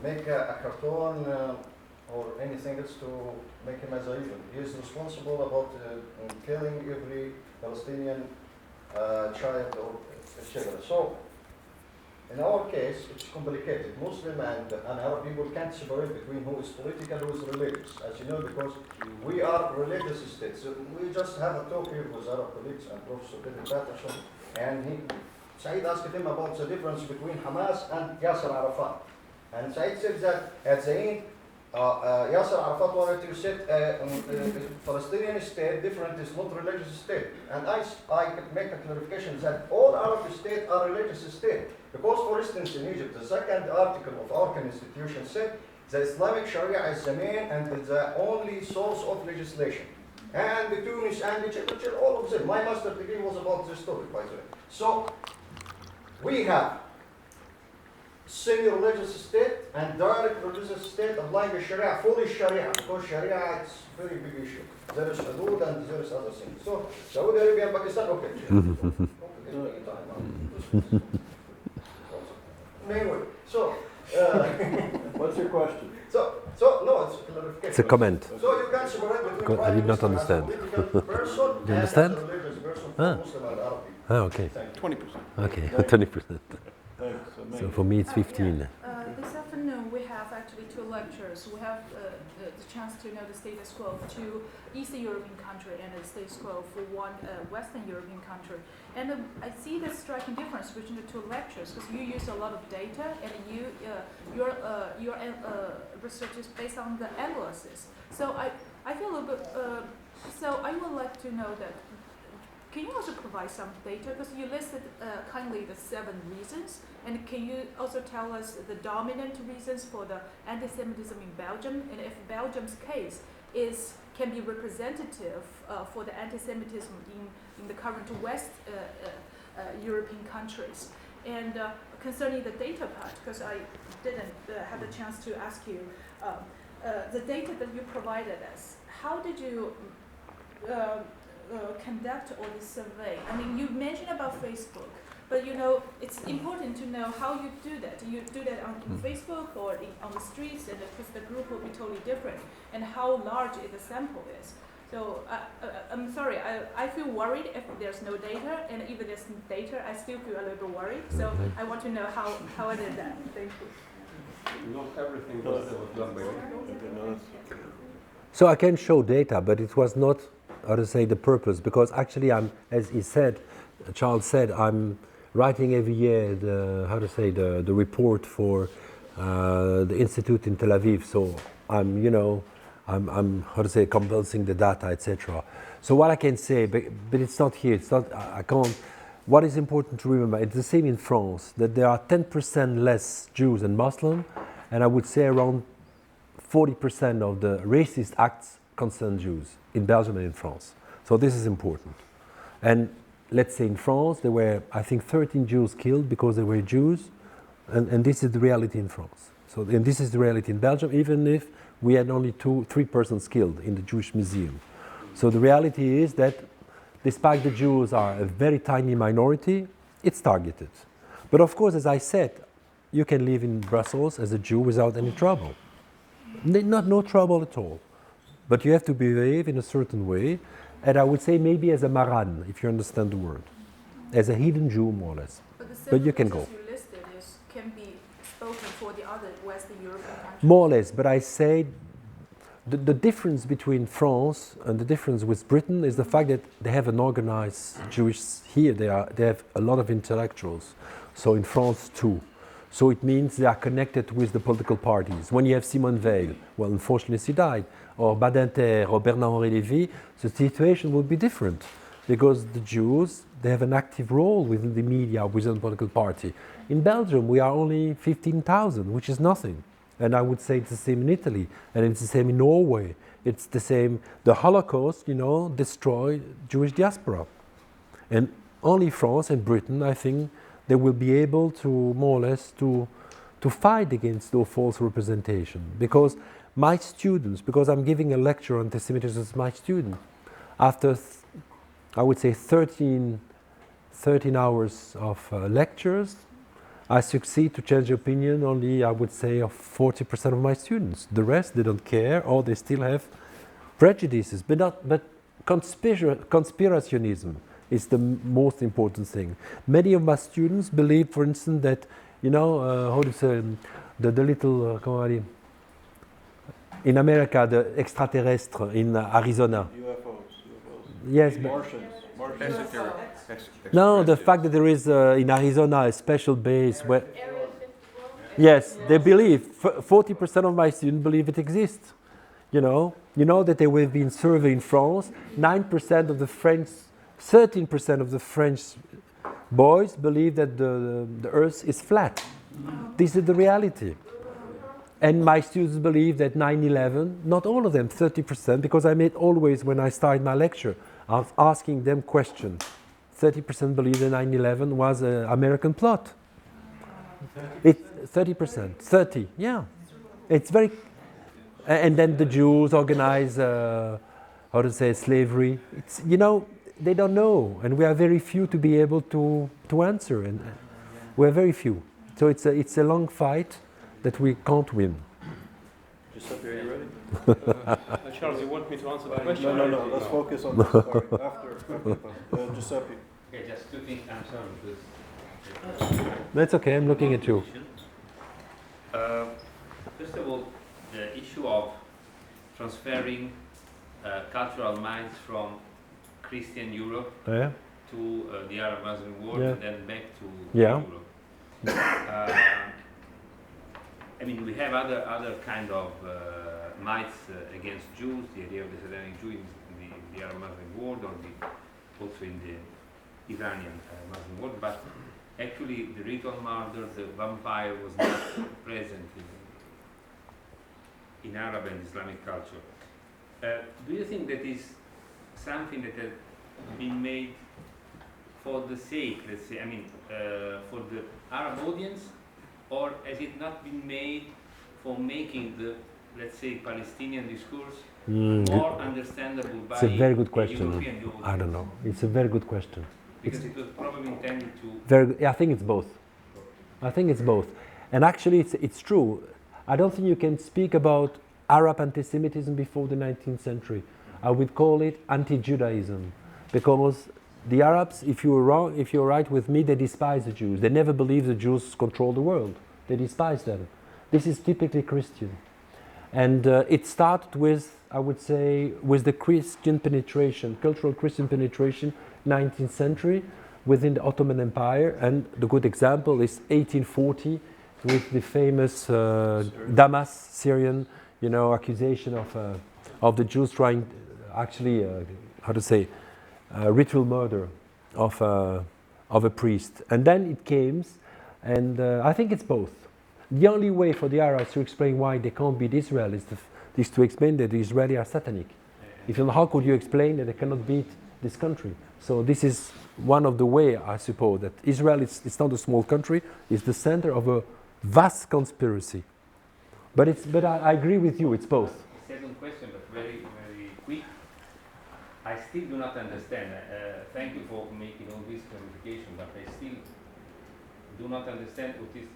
make a cartoon or anything else to make him as a even. He is responsible about killing every Palestinian child or etc. So in our case, it's complicated. Muslim and Arab people can't separate between who is political and who is religious, as you know, because we are religious states. So we just have a talk here with Arab colleagues and Professor Peter Patterson, and Said asked him about the difference between Hamas and Yasser Arafat. And Said said that at the end, Yasser Arafat wanted to set a Palestinian state different, is not religious state. And I could make a clarification that all Arab states are religious states. Because, for instance, in Egypt, the second article of our constitution said the Islamic Sharia is the main and the only source of legislation. And the Tunis and Egypt, all of them. My master's degree was about this topic, by the way. So, we have semi-religious state and direct religious state applying the Sharia, fully Sharia, because Sharia is a very big issue. There is hudud and there is other things. So, Saudi Arabia and Pakistan, okay. Anyway, so, what's your question? So no, it's a clarification. It's a comment. So you can separate between I did not understand. political person Do you understand? and a religious person, Ah. Muslim and Arab. Okay. 20%. Okay, 20%. Thanks. So for me, it's 15. This afternoon we have actually two lectures. We have the chance to know the status quo of two Eastern European country and the status quo for one Western European country. And I see the striking difference between the two lectures because you use a lot of data and your research is based on the analysis. So I feel a little bit. So I would like to know that. Can you also provide some data? Because you listed kindly the 7 reasons, and can you also tell us the dominant reasons for the anti-Semitism in Belgium, and if Belgium's case can be representative for the anti-Semitism in the current West European countries? And concerning the data part, because I didn't have the chance to ask you, the data that you provided us, how did you conduct all this survey? I mean, you mentioned about Facebook, but it's important to know how you do that. You do that on Facebook or on the streets, and because the group will be totally different, and how large the sample is. So I'm sorry, I feel worried if there's no data, and even there's data, I still feel a little bit worried. So I want to know how I did that. Thank you. Not everything was done by me. So I can show data, but it was not, how to say, the purpose, because actually as he said, Charles said, I'm writing every year the report for the institute in Tel Aviv. So I'm how to say, convulsing the data, etc. So what I can say, but it's not here, it's not, I can't, what is important to remember, it's the same in France, that there are 10% less Jews and Muslims, and I would say around 40% of the racist acts concern Jews in Belgium and in France. So this is important. And let's say in France, there were, I think, 13 Jews killed because they were Jews, and this is the reality in France. So, and this is the reality in Belgium, even if we had only 3 persons killed in the Jewish Museum. So the reality is that despite the Jews are a very tiny minority, it's targeted. But of course, as I said, you can live in Brussels as a Jew without any trouble. No trouble at all. But you have to behave in a certain way, and I would say maybe as a Maran, if you understand the word, as a hidden Jew, more or less. But you can go. You listed can be spoken for the other Western European countries. More or less, but I say the difference between France and the difference with Britain is the fact that they have an organized Jewish, here they have a lot of intellectuals, so in France too. So it means they are connected with the political parties. When you have Simone Veil, well, unfortunately she died, or Badinter or Bernard-Henri Lévy, the situation would be different because the Jews, they have an active role within the media, within the political party. In Belgium, we are only 15,000, which is nothing. And I would say it's the same in Italy, and it's the same in Norway. It's the same, the Holocaust, destroyed Jewish diaspora. And only France and Britain, I think, they will be able to, more or less, to fight against those false representation. Because my students, because I'm giving a lecture on anti-Semitism to my students, after, I would say, 13 hours of lectures, I succeed to change the opinion only, I would say, of 40% of my students. The rest, they don't care, or they still have prejudices. But conspirationism is the most important thing. Many of my students believe, for instance, that, how to say, the little, in America, the extraterrestre in Arizona. UFOs. Yes, Martians. no, the fact that there is in Arizona a special base where, yes, they believe, 40% of my students believe it exists. You know that there have been surveyed in France, 9% of the French, 13% of the French boys believe that the earth is flat. This is the reality. And my students believe that 9/11, not all of them, 30%, because I made always, when I started my lecture, I was asking them questions. 30% believe that 9/11 was an American plot. It's 30%, 30, yeah. It's very, and then the Jews organize, how to say, slavery. It's, they don't know, and we are very few to be able to answer, and we are very few. So it's a long fight that we can't win. Giuseppe, are you ready? Charles, you want me to answer the question? No. Let's focus on this part after Giuseppe. Okay, just 2 things. I'm sorry, because That's okay, I'm looking at you. First of all, the issue of transferring cultural minds from Christian Europe Yeah. to the Arab Muslim world Yeah. and then back to Yeah. Europe. I mean, we have other kind of mights against Jews, the idea of the Satanic Jew in the Arab Muslim world, or also in the Iranian Muslim world, but actually the ritual murder, the vampire was not present in Arab and Islamic culture. Do you think that is something that has been made for the sake, let's say, for the Arab audience, or has it not been made for making the, let's say, Palestinian discourse more understandable by It's a very good question. European audience? I don't know. It's a very good question. Because it was probably intended to... I think it's both. I think it's both. And actually, it's true. I don't think you can speak about Arab anti-Semitism before the 19th century. I would call it anti-Judaism, because the Arabs, if you're right with me, they despise the Jews. They never believe the Jews control the world. They despise them. This is typically Christian. And it started with, I would say, with the Christian penetration, cultural Christian penetration, 19th century, within the Ottoman Empire. And the good example is 1840, with the famous Damas Syrian, accusation of of the Jews trying, actually, how to say, ritual murder of a priest. And then it came, and I think it's both. The only way for the Arabs to explain why they can't beat Israel is to explain that the Israelis are satanic. If you know, how could you explain that they cannot beat this country? So this is one of the way, I suppose, that Israel it's not a small country, it's the center of a vast conspiracy. But I agree with you, it's both. Second question, but very, very quick. I still do not understand. Thank you for making all this clarification, but I still do not understand what is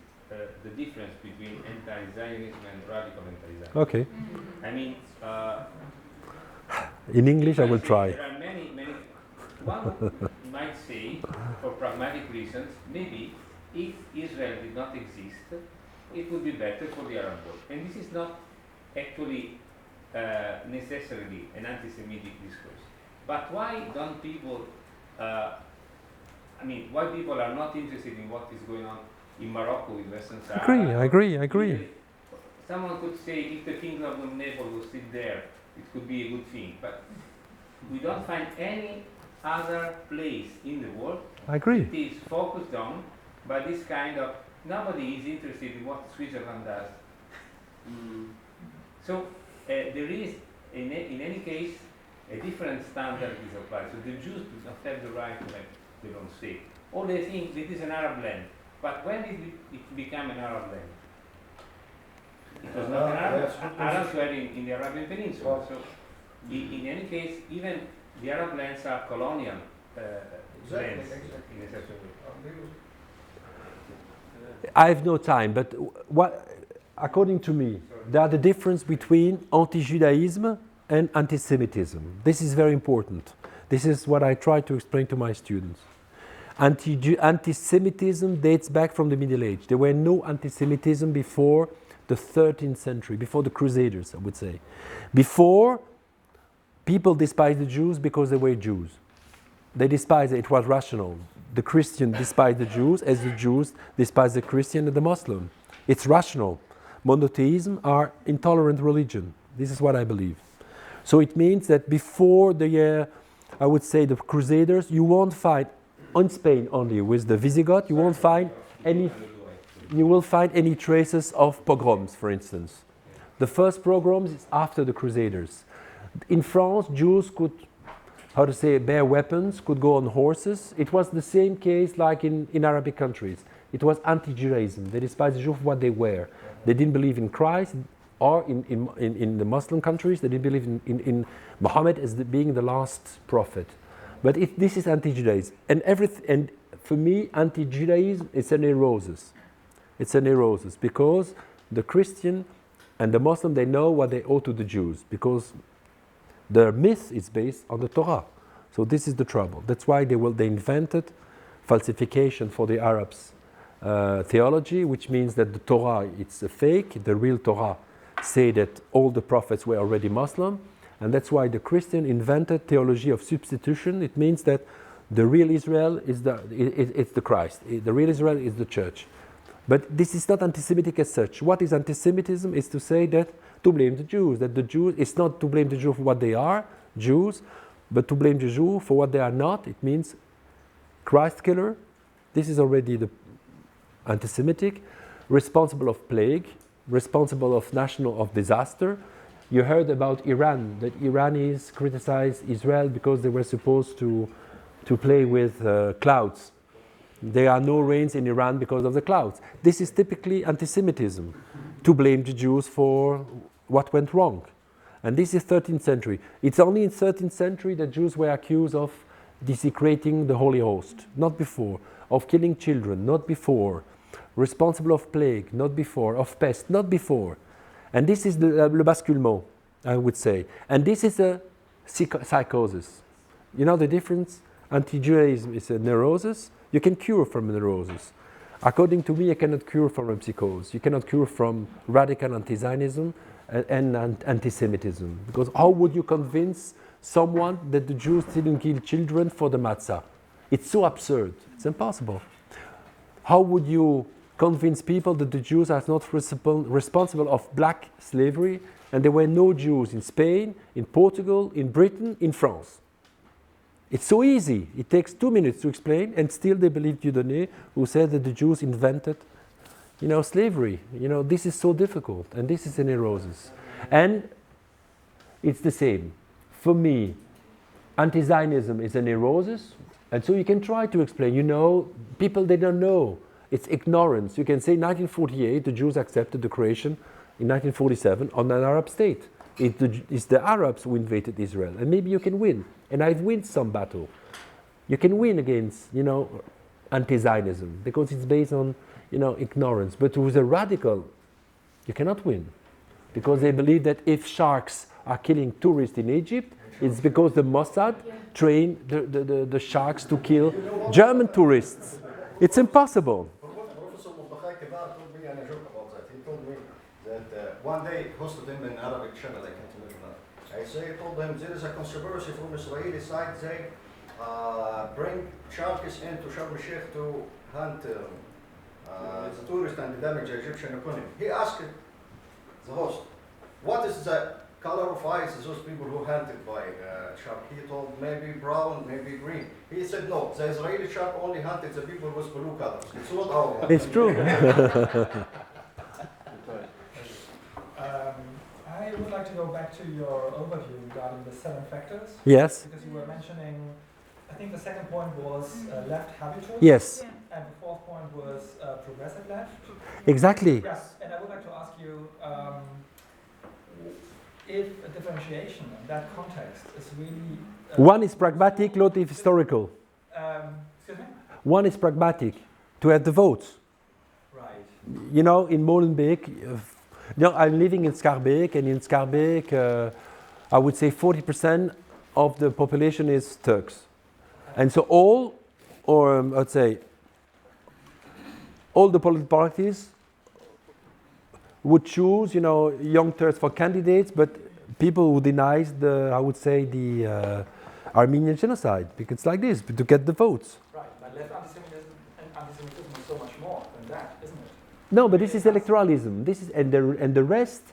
the difference between anti-Zionism and radical anti-Zionism. Okay. I mean, in English, I will try. There are many. One might say, for pragmatic reasons, maybe if Israel did not exist, it would be better for the Arab world. And this is not actually necessarily an anti-Semitic discourse. But why don't people, why people are not interested in what is going on in Morocco, in Western Sahara? I agree. Someone could say if the kingdom of Naples was still there, it could be a good thing. But we don't find any other place in the world I agree. it is focused on by this kind of, nobody is interested in what Switzerland does. So there is, in any case, a different standard is applied. So the Jews do not have the right to make their own state. Or they think it is an Arab land. But when did it become an Arab land? It was not an Arab. Arabs were in the Arabian Peninsula. So in any case, even the Arab lands are colonial lands in a certain way. I have no time, but according to me, there are the difference between anti-Judaism and anti-Semitism. This is very important. This is what I try to explain to my students. Anti-Semitism dates back from the Middle Age. There were no anti-Semitism before the 13th century, before the Crusaders, I would say. Before, people despised the Jews because they were Jews. They despised it, it was rational. The Christian despised the Jews as the Jews despise the Christian and the Muslim. It's rational. Monotheism are intolerant religion. This is what I believe. So it means that before the, I would say, the Crusaders, you won't find, in Spain only, with the Visigoth, you won't find any, you will find any traces of pogroms, for instance. The first pogroms is after the Crusaders. In France, Jews could, how to say, bear weapons, could go on horses. It was the same case like in Arabic countries. It was anti-Judaism. They despised the Jews for what they were. They didn't believe in Christ, or in the Muslim countries, they didn't believe in Muhammad as being the last prophet. But this is anti-Judaism. And for me, anti-Judaism is an erosis. It's an erosis because the Christian and the Muslim, they know what they owe to the Jews because their myth is based on the Torah. So this is the trouble. That's why they invented falsification for the Arabs theology, which means that the Torah, it's a fake. The real Torah say that all the prophets were already Muslim. And that's why the Christian invented theology of substitution. It means that the real Israel is it's the Christ. The real Israel is the church. But this is not anti-Semitic as such. What is anti-Semitism is to say that, to blame the Jews, that the Jews, it's not to blame the Jews for what they are, Jews, but to blame the Jews for what they are not. It means Christ killer. This is already the anti-Semitic, responsible of plague, responsible of disaster. You heard about Iran, that Iranis criticized Israel because they were supposed to play with clouds. There are no rains in Iran because of the clouds. This is typically anti-Semitism, to blame the Jews for what went wrong. And this is 13th century. It's only in 13th century that Jews were accused of desecrating the Holy Host, not before, of killing children, not before, responsible of plague, not before, of pest, not before. And this is le basculement, I would say. And this is a psychosis. You know the difference? Anti-Judaism is a neurosis. You can cure from a neurosis. According to me, you cannot cure from a psychosis. You cannot cure from radical anti-Zionism and anti-Semitism. Because how would you convince someone that the Jews didn't kill children for the matzah? It's so absurd. It's impossible. How would you convince people that the Jews are not responsible of black slavery and there were no Jews in Spain, in Portugal, in Britain, in France. It's so easy. It takes 2 minutes to explain, and still they believe Dieudonné, who said that the Jews invented, slavery. This is so difficult, and this is a neurosis. And it's the same. For me, anti-Zionism is a neurosis, and so you can try to explain. People, they don't know. It's ignorance. You can say 1948, the Jews accepted the creation in 1947 on an Arab state. It's the Arabs who invaded Israel, and maybe you can win. And I've won some battle. You can win against, anti-Zionism because it's based on, ignorance. But with a radical, you cannot win, because they believe that if sharks are killing tourists in Egypt, it's because the Mossad trained the sharks to kill German tourists. It's impossible. Professor Mordechai Kibar told me, and I joke about that, he told me that one day he hosted him in Arabic channel, I can't remember now. I told him there is a controversy from Israeli side, they bring sharks into Sharm el-Sheikh to hunt the tourists and damage the Egyptian economy. He asked the host, what is the color of eyes those people who hunted by shark? He told maybe brown, maybe green. He said no, the Israeli shark only hunted the people with blue colors. It's not our one. It's true. I would like to go back to your overview regarding the 7 factors. Yes. Because you were mentioning, I think the second point was left habitus. Yes. And the fourth point was progressive left. Exactly. Yes. And I would like to ask you if a differentiation in that context is really... one is pragmatic, l'autre is historical. Excuse me? One is pragmatic, to have the votes. Right. In Molenbeek, I'm living in Schaerbeek, and in Schaerbeek, I would say 40% of the population is Turks. And so all the political parties would choose, young Turks for candidates, but people who denies the Armenian genocide, because it's like this, to get the votes. Right, but left anti-Semitism is so much more than that, isn't it? No, but this is electoralism. And the rest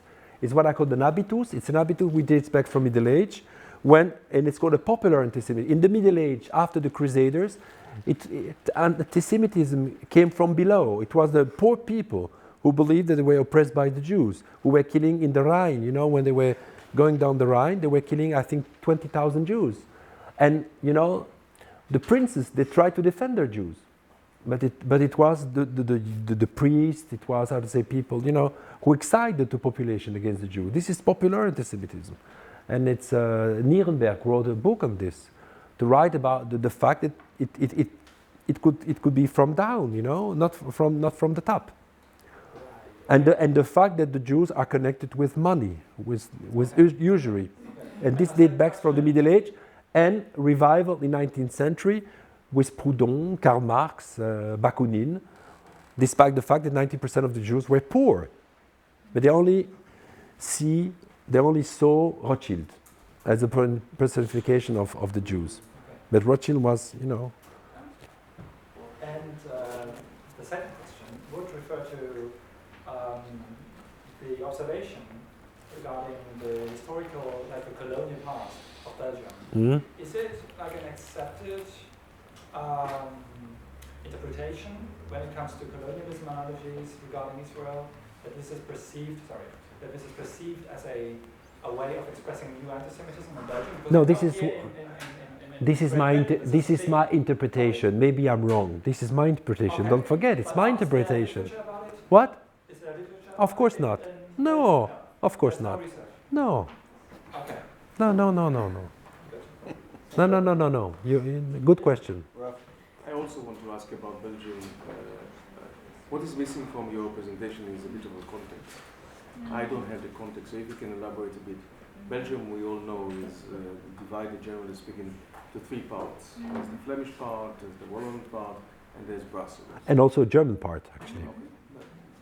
is what I call an habitus. It's an habitus we dates back from Middle Age, and it's called a popular antisemitism. In the Middle Age, after the Crusaders, anti-Semitism came from below. It was the poor people who believed that they were oppressed by the Jews, who were killing in the Rhine. When they were going down the Rhine, they were killing, I think, 20,000 Jews. And, the princes, they tried to defend their Jews. But it was the priest, it was, people, who excited the population against the Jews. This is popular anti-Semitism. And it's, Nierenberg wrote a book on this, to write about the fact that it could be from down, not from the top. And the fact that the Jews are connected with money, with usury. And this dates back from the Middle Age and revival in 19th century with Proudhon, Karl Marx, Bakunin, despite the fact that 90% of the Jews were poor. But they only saw Rothschild as a personification of the Jews. But Rothschild was, And the second question would refer to the observation regarding the historical, like the colonial past of Belgium. Mm-hmm. Is it like an accepted interpretation when it comes to colonialism analogies regarding Israel, that this is perceived as a way of expressing new anti-Semitism in Belgium? Because no, this is my interpretation. Maybe I'm wrong. This is my interpretation. Okay. Don't forget, it's my interpretation. What? Is there literature? Of course not. No, of course not. No. Okay. No. No. Good question. I also want to ask about Belgium. What is missing from your presentation is a bit of a context. I don't have the context, so if you can elaborate a bit. Belgium, we all know, is divided, generally speaking, to 3 parts. There's the Flemish part, there's the Walloon part, and there's Brussels. And also a German part, actually.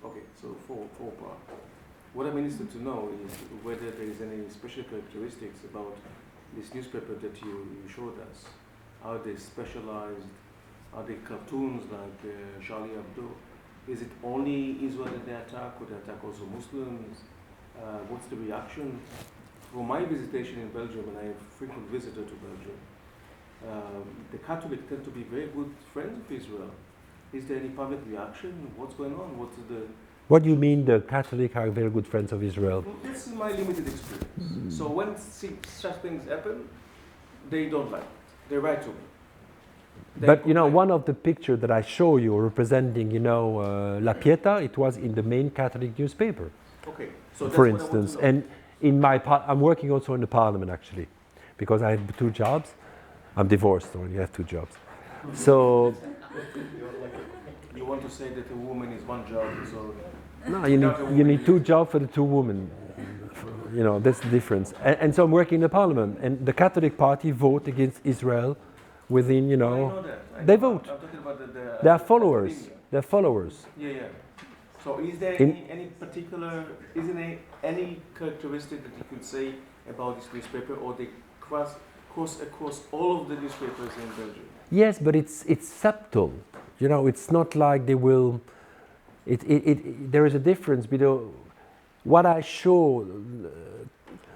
Okay, so 4 parts. What I'm interested to know is whether there is any special characteristics about this newspaper that you showed us. Are they specialized? Are they cartoons like Charlie Hebdo? Is it only Israel that they attack, or they attack also Muslims? What's the reaction? For my visitation in Belgium, and I'm a frequent visitor to Belgium, the Catholics tend to be very good friends of Israel. Is there any public reaction? What's going on? What is the... What do you mean the Catholics are very good friends of Israel? Well, this is my limited experience. So when such things happen, they don't like it. They write to me. They But you know, complain. one of the pictures that I show you representing, you know, La Pietà, it was in the main Catholic newspaper, Okay, so that's for what I want instance. to know. And in my, I'm working also in the parliament actually, because I have 2 jobs. I'm divorced, so you have 2 jobs. So You want to say that a woman is one job, so no, you need 2 jobs for the 2 women. You know, that's the difference. And so I'm working in the parliament, and the Catholic Party vote against Israel within, you I know, know that. they know. vote. I'm talking about the They are followers. academia. They're followers. Yeah, yeah. So is there In- any particular, isn't there any characteristic that you could say about this newspaper, or they cross across all of the newspapers in Belgium? Yes, but it's subtle. You know, it's not like they will. There is a difference between what I show.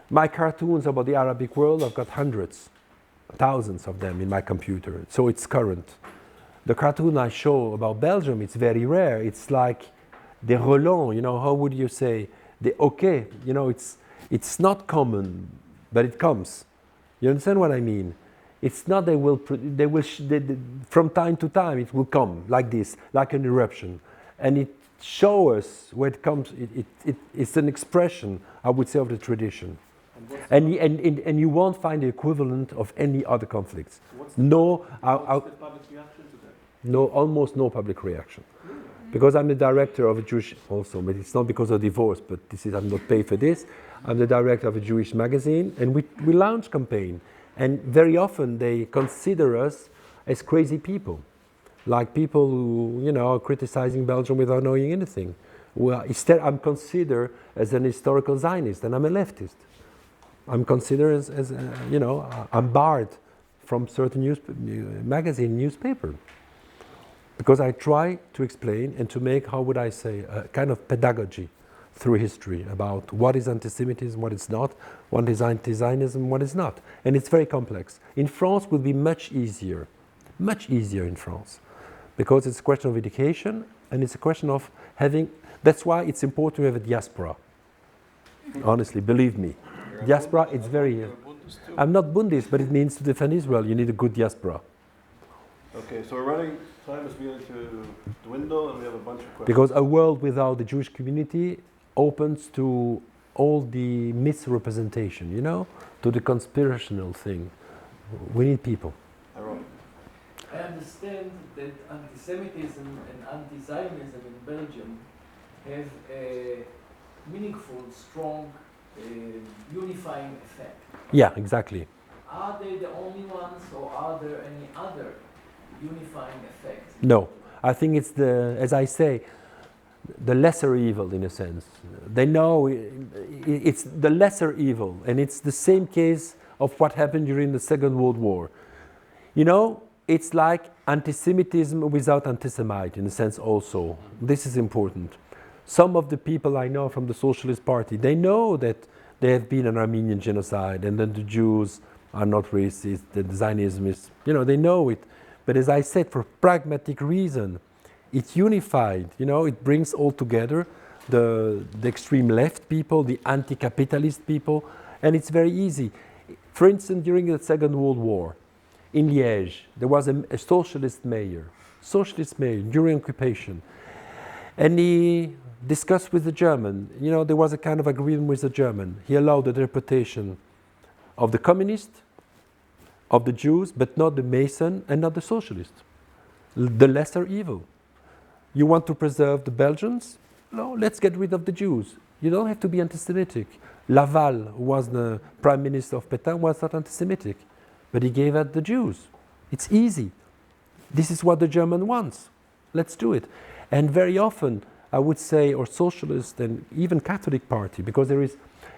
My cartoons about the Arabic world, I've got hundreds, thousands of them in my computer, so it's current. The cartoon I show about Belgium, it's very rare. It's like the relents, you know, how would you say? The okay, you know, it's not common, but it comes. You understand what I mean? It's not from time to time it will come like this, like an eruption, and it shows us where it comes. It's an expression, I would say, of the tradition, and you won't find the equivalent of any other conflicts. What's No, what's the public reaction to that? no, almost no public reaction, because I'm the director of a Jewish also, but it's not because of divorce. But I'm not paid for this. I'm the director of a Jewish magazine, and we launch campaign. And very often they consider us as crazy people, like people who, you know, are criticizing Belgium without knowing anything. Well, instead, I'm considered as an historical Zionist, and I'm a leftist. I'm considered as you know, I'm barred from certain magazine, newspaper, because I try to explain and to make, how would I say, a kind of pedagogy through history about what is anti-Semitism, what is not, what is anti-Zionism, what is not. And it's very complex. In France, it would be much easier in France, because it's a question of education, and it's a question of having, that's why it's important to have a diaspora. Honestly, believe me. Diaspora, it's very, I'm not Bundist, but it means to defend Israel, you need a good diaspora. Okay, so we're running, time is beginning to dwindle, and we have a bunch of questions. Because a world without the Jewish community opens to all the misrepresentation, you know, to the conspirational thing. We need people. I understand that anti-Semitism and anti-Zionism in Belgium have a meaningful, strong, unifying effect. Yeah, exactly. Are they the only ones, or are there any other unifying effects? No, I think it's as I say, the lesser evil in a sense. They know it's the lesser evil, and it's the same case of what happened during the Second World War. You know, it's like anti-Semitism without anti-Semite in a sense also. This is important. Some of the people I know from the Socialist Party, they know that there have been an Armenian genocide, and then the Jews are not racist, that Zionism is, you know, they know it. But as I said, for pragmatic reason, it's unified, you know, it brings all together the extreme left people, the anti-capitalist people, and it's very easy. For instance, during the Second World War, in Liège, there was a socialist mayor during occupation, and he discussed with the German. You know, there was a kind of agreement with the German. He allowed the deportation of the communists, of the Jews, but not the Mason and not the socialists. The lesser evil. You want to preserve the Belgians? No, let's get rid of the Jews. You don't have to be anti-Semitic. Laval, who was the prime minister of Pétain, was not anti-Semitic, but he gave out the Jews. It's easy. This is what the German wants. Let's do it. And very often, I would say, or socialist and even Catholic party, because it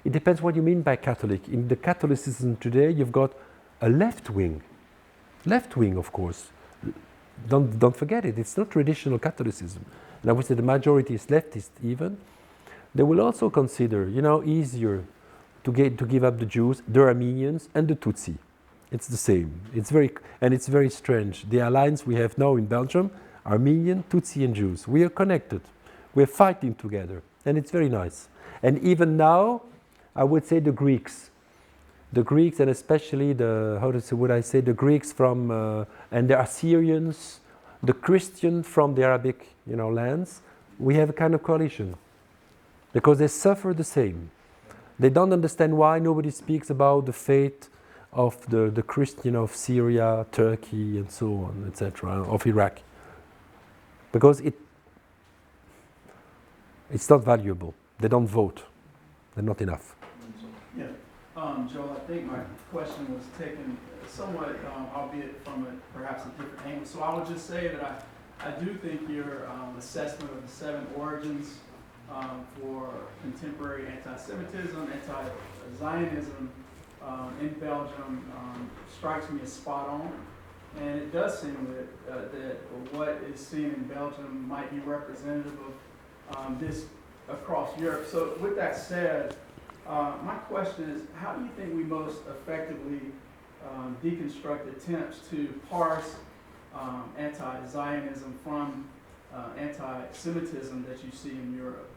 depends what you mean by Catholic. In the Catholicism today, you've got a left wing, of course. Don't forget it. It's not traditional Catholicism, and I would say the majority is leftist even. they will also consider, easier to give up the Jews, the Armenians, and the Tutsi. It's the same. It's very strange. The alliance we have now in Belgium, Armenian, Tutsi, and Jews. We are connected. We're fighting together, and it's very nice. And even now, I would say the Greeks, and especially the Greeks from and the Assyrians, the Christian from the Arabic, lands. We have a kind of coalition because they suffer the same. They don't understand why nobody speaks about the fate of the Christian of Syria, Turkey, and so on, etc., of Iraq. Because it's not valuable. They don't vote. They're not enough. Yeah. Joel, I think my question was taken somewhat, albeit from perhaps a different angle. So I would just say that I do think your assessment of the 7 origins for contemporary anti-Semitism, anti-Zionism in Belgium strikes me as spot on. And it does seem that what is seen in Belgium might be representative of this across Europe. So with that said, my question is, how do you think we most effectively deconstruct attempts to parse anti-Zionism from anti-Semitism that you see in Europe?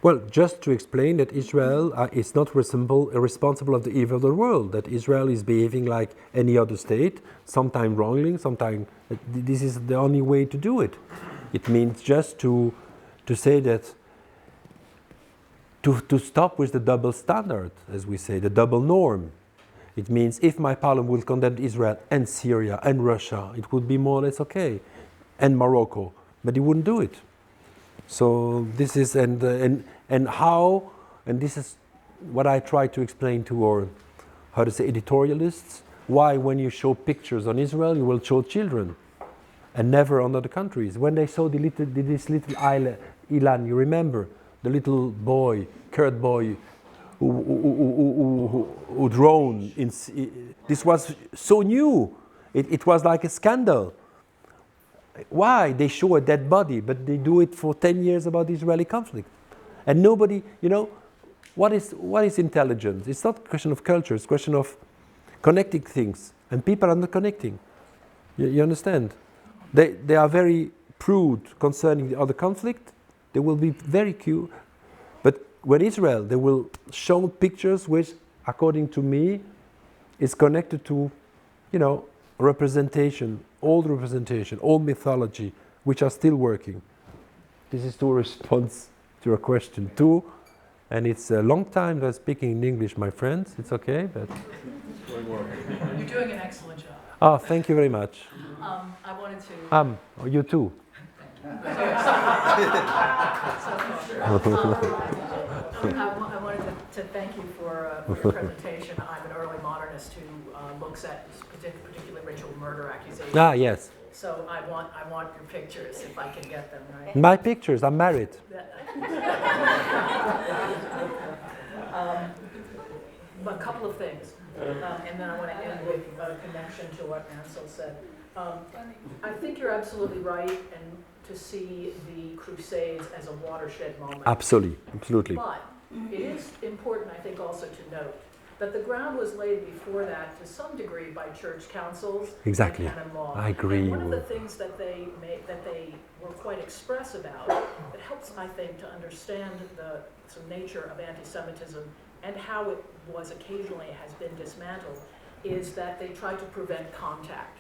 Well, just to explain that Israel is not responsible of the evil of the world, that Israel is behaving like any other state, sometimes wrongly, sometimes this is the only way to do it. It means just to say that, to stop with the double standard, as we say, the double norm. It means if my parliament will condemn Israel and Syria and Russia, it would be more or less okay, and Morocco, but it wouldn't do it. So this is, and this is what I try to explain to our, editorialists, why when you show pictures on Israel, you will show children, and never on other countries. When they saw this little island, Ilan, you remember, the little boy, Kurd boy, who drowned. This was so new. It was like a scandal. Why? They show a dead body, but they do it for 10 years about the Israeli conflict. And nobody, what is intelligence? It's not a question of culture, it's a question of connecting things. And people are not connecting. You understand? They are very prude concerning the other conflict. They will be very cute. But when Israel, they will show pictures which, according to me, is connected to, representation, old mythology, which are still working. This is to respond to your question too. And it's a long time that I'm speaking in English, my friends. It's okay, but... You're doing an excellent job. Oh, thank you very much. I wanted to... You too. I wanted to thank you for your presentation. I'm an early modernist who looks at particularly ritual murder accusations. Ah, yes. So I want your pictures if I can get them, right? My pictures, I'm married. A couple of things, and then I want to end with a connection to what Ansel said. I think you're absolutely right, and to see the Crusades as a watershed moment. Absolutely. But it is important, I think, also to note that the ground was laid before that to some degree by church councils exactly. and canon law. I agree. And one of the things that they were quite express about that helps, I think, to understand the nature of anti-Semitism and how it was occasionally has been dismantled is that they tried to prevent contact.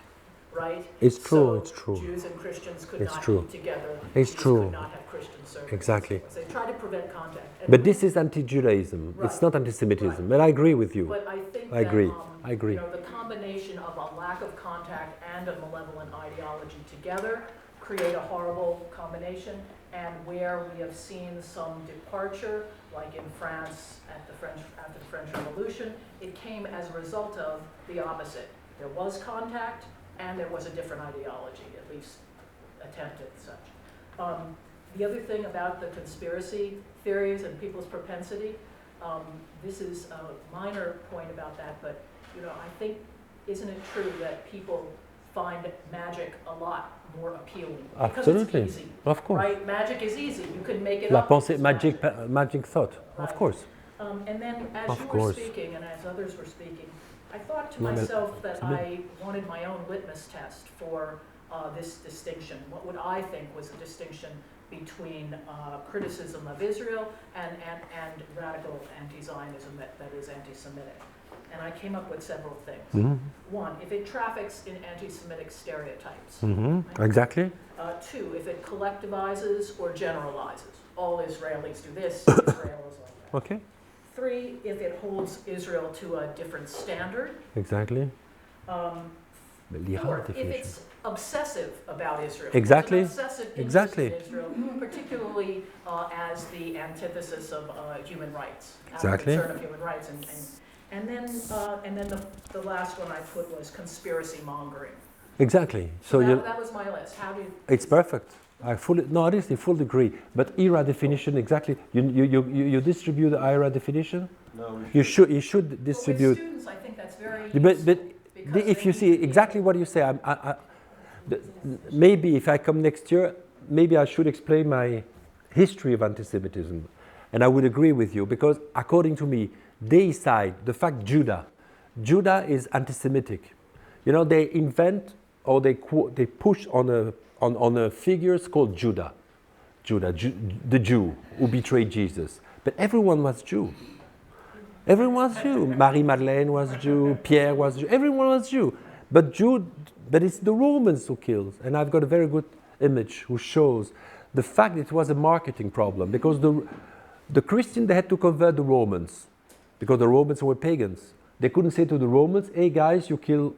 Right? It's true. Jews and Christians could it's not true. eat together. It's Jews true. could not have Christian service. Exactly. So they try to prevent contact. But this is anti-Judaism. Right. It's not anti-Semitism. Right. But I agree with you. But I think I agree. The combination of a lack of contact and a malevolent ideology together create a horrible combination. And where we have seen some departure, like in France after the French Revolution, it came as a result of the opposite. There was contact, and there was a different ideology, at least attempted such. The other thing about the conspiracy theories and people's propensity, this is a minor point about that, but I think, isn't it true that people find magic a lot more appealing. Absolutely. Because it's easy. Of course. Right? Magic is easy. You can make it La up. pensée, It's magic thought. Right. Of course. And then as Of you were course. speaking and as others were speaking, I thought to No, but- myself that I wanted my own litmus test for this distinction. What would I think was a distinction between criticism of Israel and radical anti-Zionism that is anti-Semitic? And I came up with several things. Mhm. One, if it traffics in anti-Semitic stereotypes. Mm-hmm. Exactly. Two, if it collectivizes or generalizes. All Israelis do this, Israel is like that. Okay. Three, if it holds Israel to a different standard. Exactly. Fourth, if it's obsessive about Israel. Exactly. There's an obsessive interest Exactly. in Israel, particularly as the antithesis of human rights. Exactly. Concern of human rights. And then the last one I put was conspiracy mongering. Exactly. So that was my list. How do you? It's perfect. I fully fully agree. But IRA definition exactly. You distribute the IRA definition. No, you should distribute. With students, I think that's very. But if you see exactly what you say, maybe if I come next year, maybe I should explain my history of anti-Semitism, and I would agree with you because according to me, deicide the fact Judah is anti-Semitic. You know, they invent or they push on a figures called Judah, the Jew who betrayed Jesus. But everyone was Jew. Everyone was Jew. Marie Madeleine was Jew. Pierre was Jew. Everyone was Jew. But it's the Romans who killed. And I've got a very good image who shows the fact it was a marketing problem because the Christians, they had to convert the Romans because the Romans were pagans. They couldn't say to the Romans, hey guys, you kill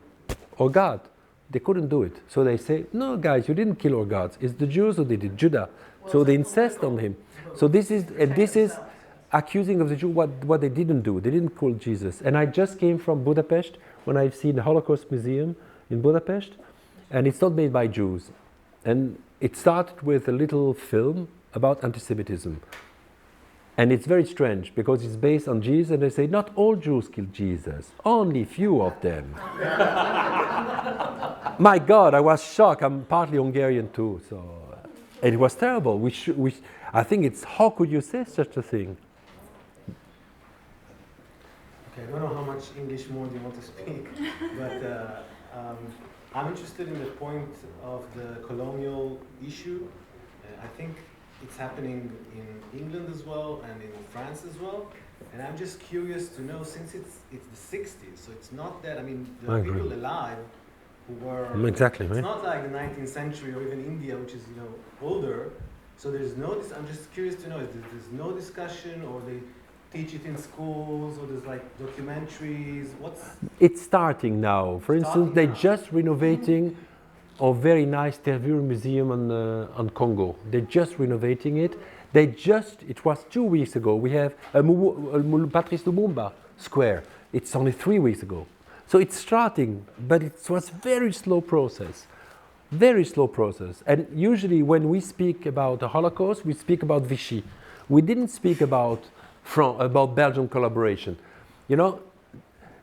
our God. They couldn't do it. So they say, no guys, you didn't kill our gods. It's the Jews who did it, Judah. So they insist on him. So this is accusing of the Jew what they didn't do. They didn't kill Jesus. And I just came from Budapest when I've seen the Holocaust Museum in Budapest. And it's not made by Jews. And it started with a little film about anti-Semitism. And it's very strange because it's based on Jesus and they say not all Jews killed Jesus, only few of them. My God, I was shocked. I'm partly Hungarian too, so it was terrible. I think it's how could you say such a thing? Okay, I don't know how much English more do you want to speak, but I'm interested in the point of the colonial issue. I think it's happening in England as well and in France as well. And I'm just curious to know, since it's the 60s, so it's not that, I mean, there are people alive who were, exactly, it's right? not like the 19th century or even India, which is, older. So there's no, I'm just curious to know, there's no discussion or they teach it in schools or there's like documentaries, It's starting now. For instance, they're just renovating a very nice Tervuren museum on Congo. They're just renovating it. It was 2 weeks ago. We have Patrice Lumumba Square. It's only 3 weeks ago. So it's starting, but it was very slow process. Very slow process. And usually when we speak about the Holocaust, we speak about Vichy. We didn't speak about Belgian collaboration. You know,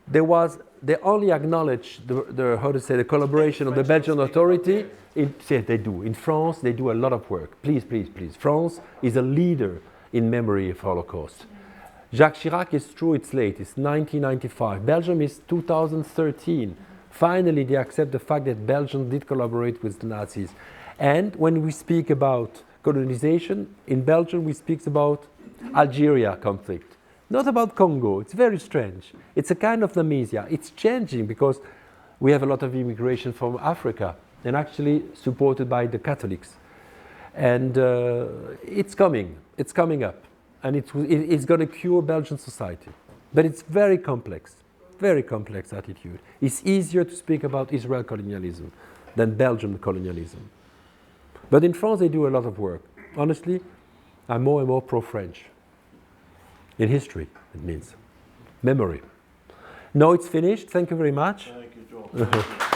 they only acknowledge the collaboration of the Belgian authority. They do. In France, they do a lot of work. Please. France is a leader in memory of Holocaust. Jacques Chirac is true, it's late. It's 1995. Belgium is 2013. Finally, they accept the fact that Belgium did collaborate with the Nazis. And when we speak about colonization, in Belgium, we speak about Algeria conflict. Not about Congo. It's very strange. It's a kind of amnesia. It's changing because we have a lot of immigration from Africa and actually supported by the Catholics. And it's coming. It's coming up. And it's going to cure Belgian society. But it's very complex attitude. It's easier to speak about Israel colonialism than Belgian colonialism. But in France, they do a lot of work. Honestly, I'm more and more pro-French. In history, it means. Memory. No, it's finished. Thank you very much. Thank you, Joel.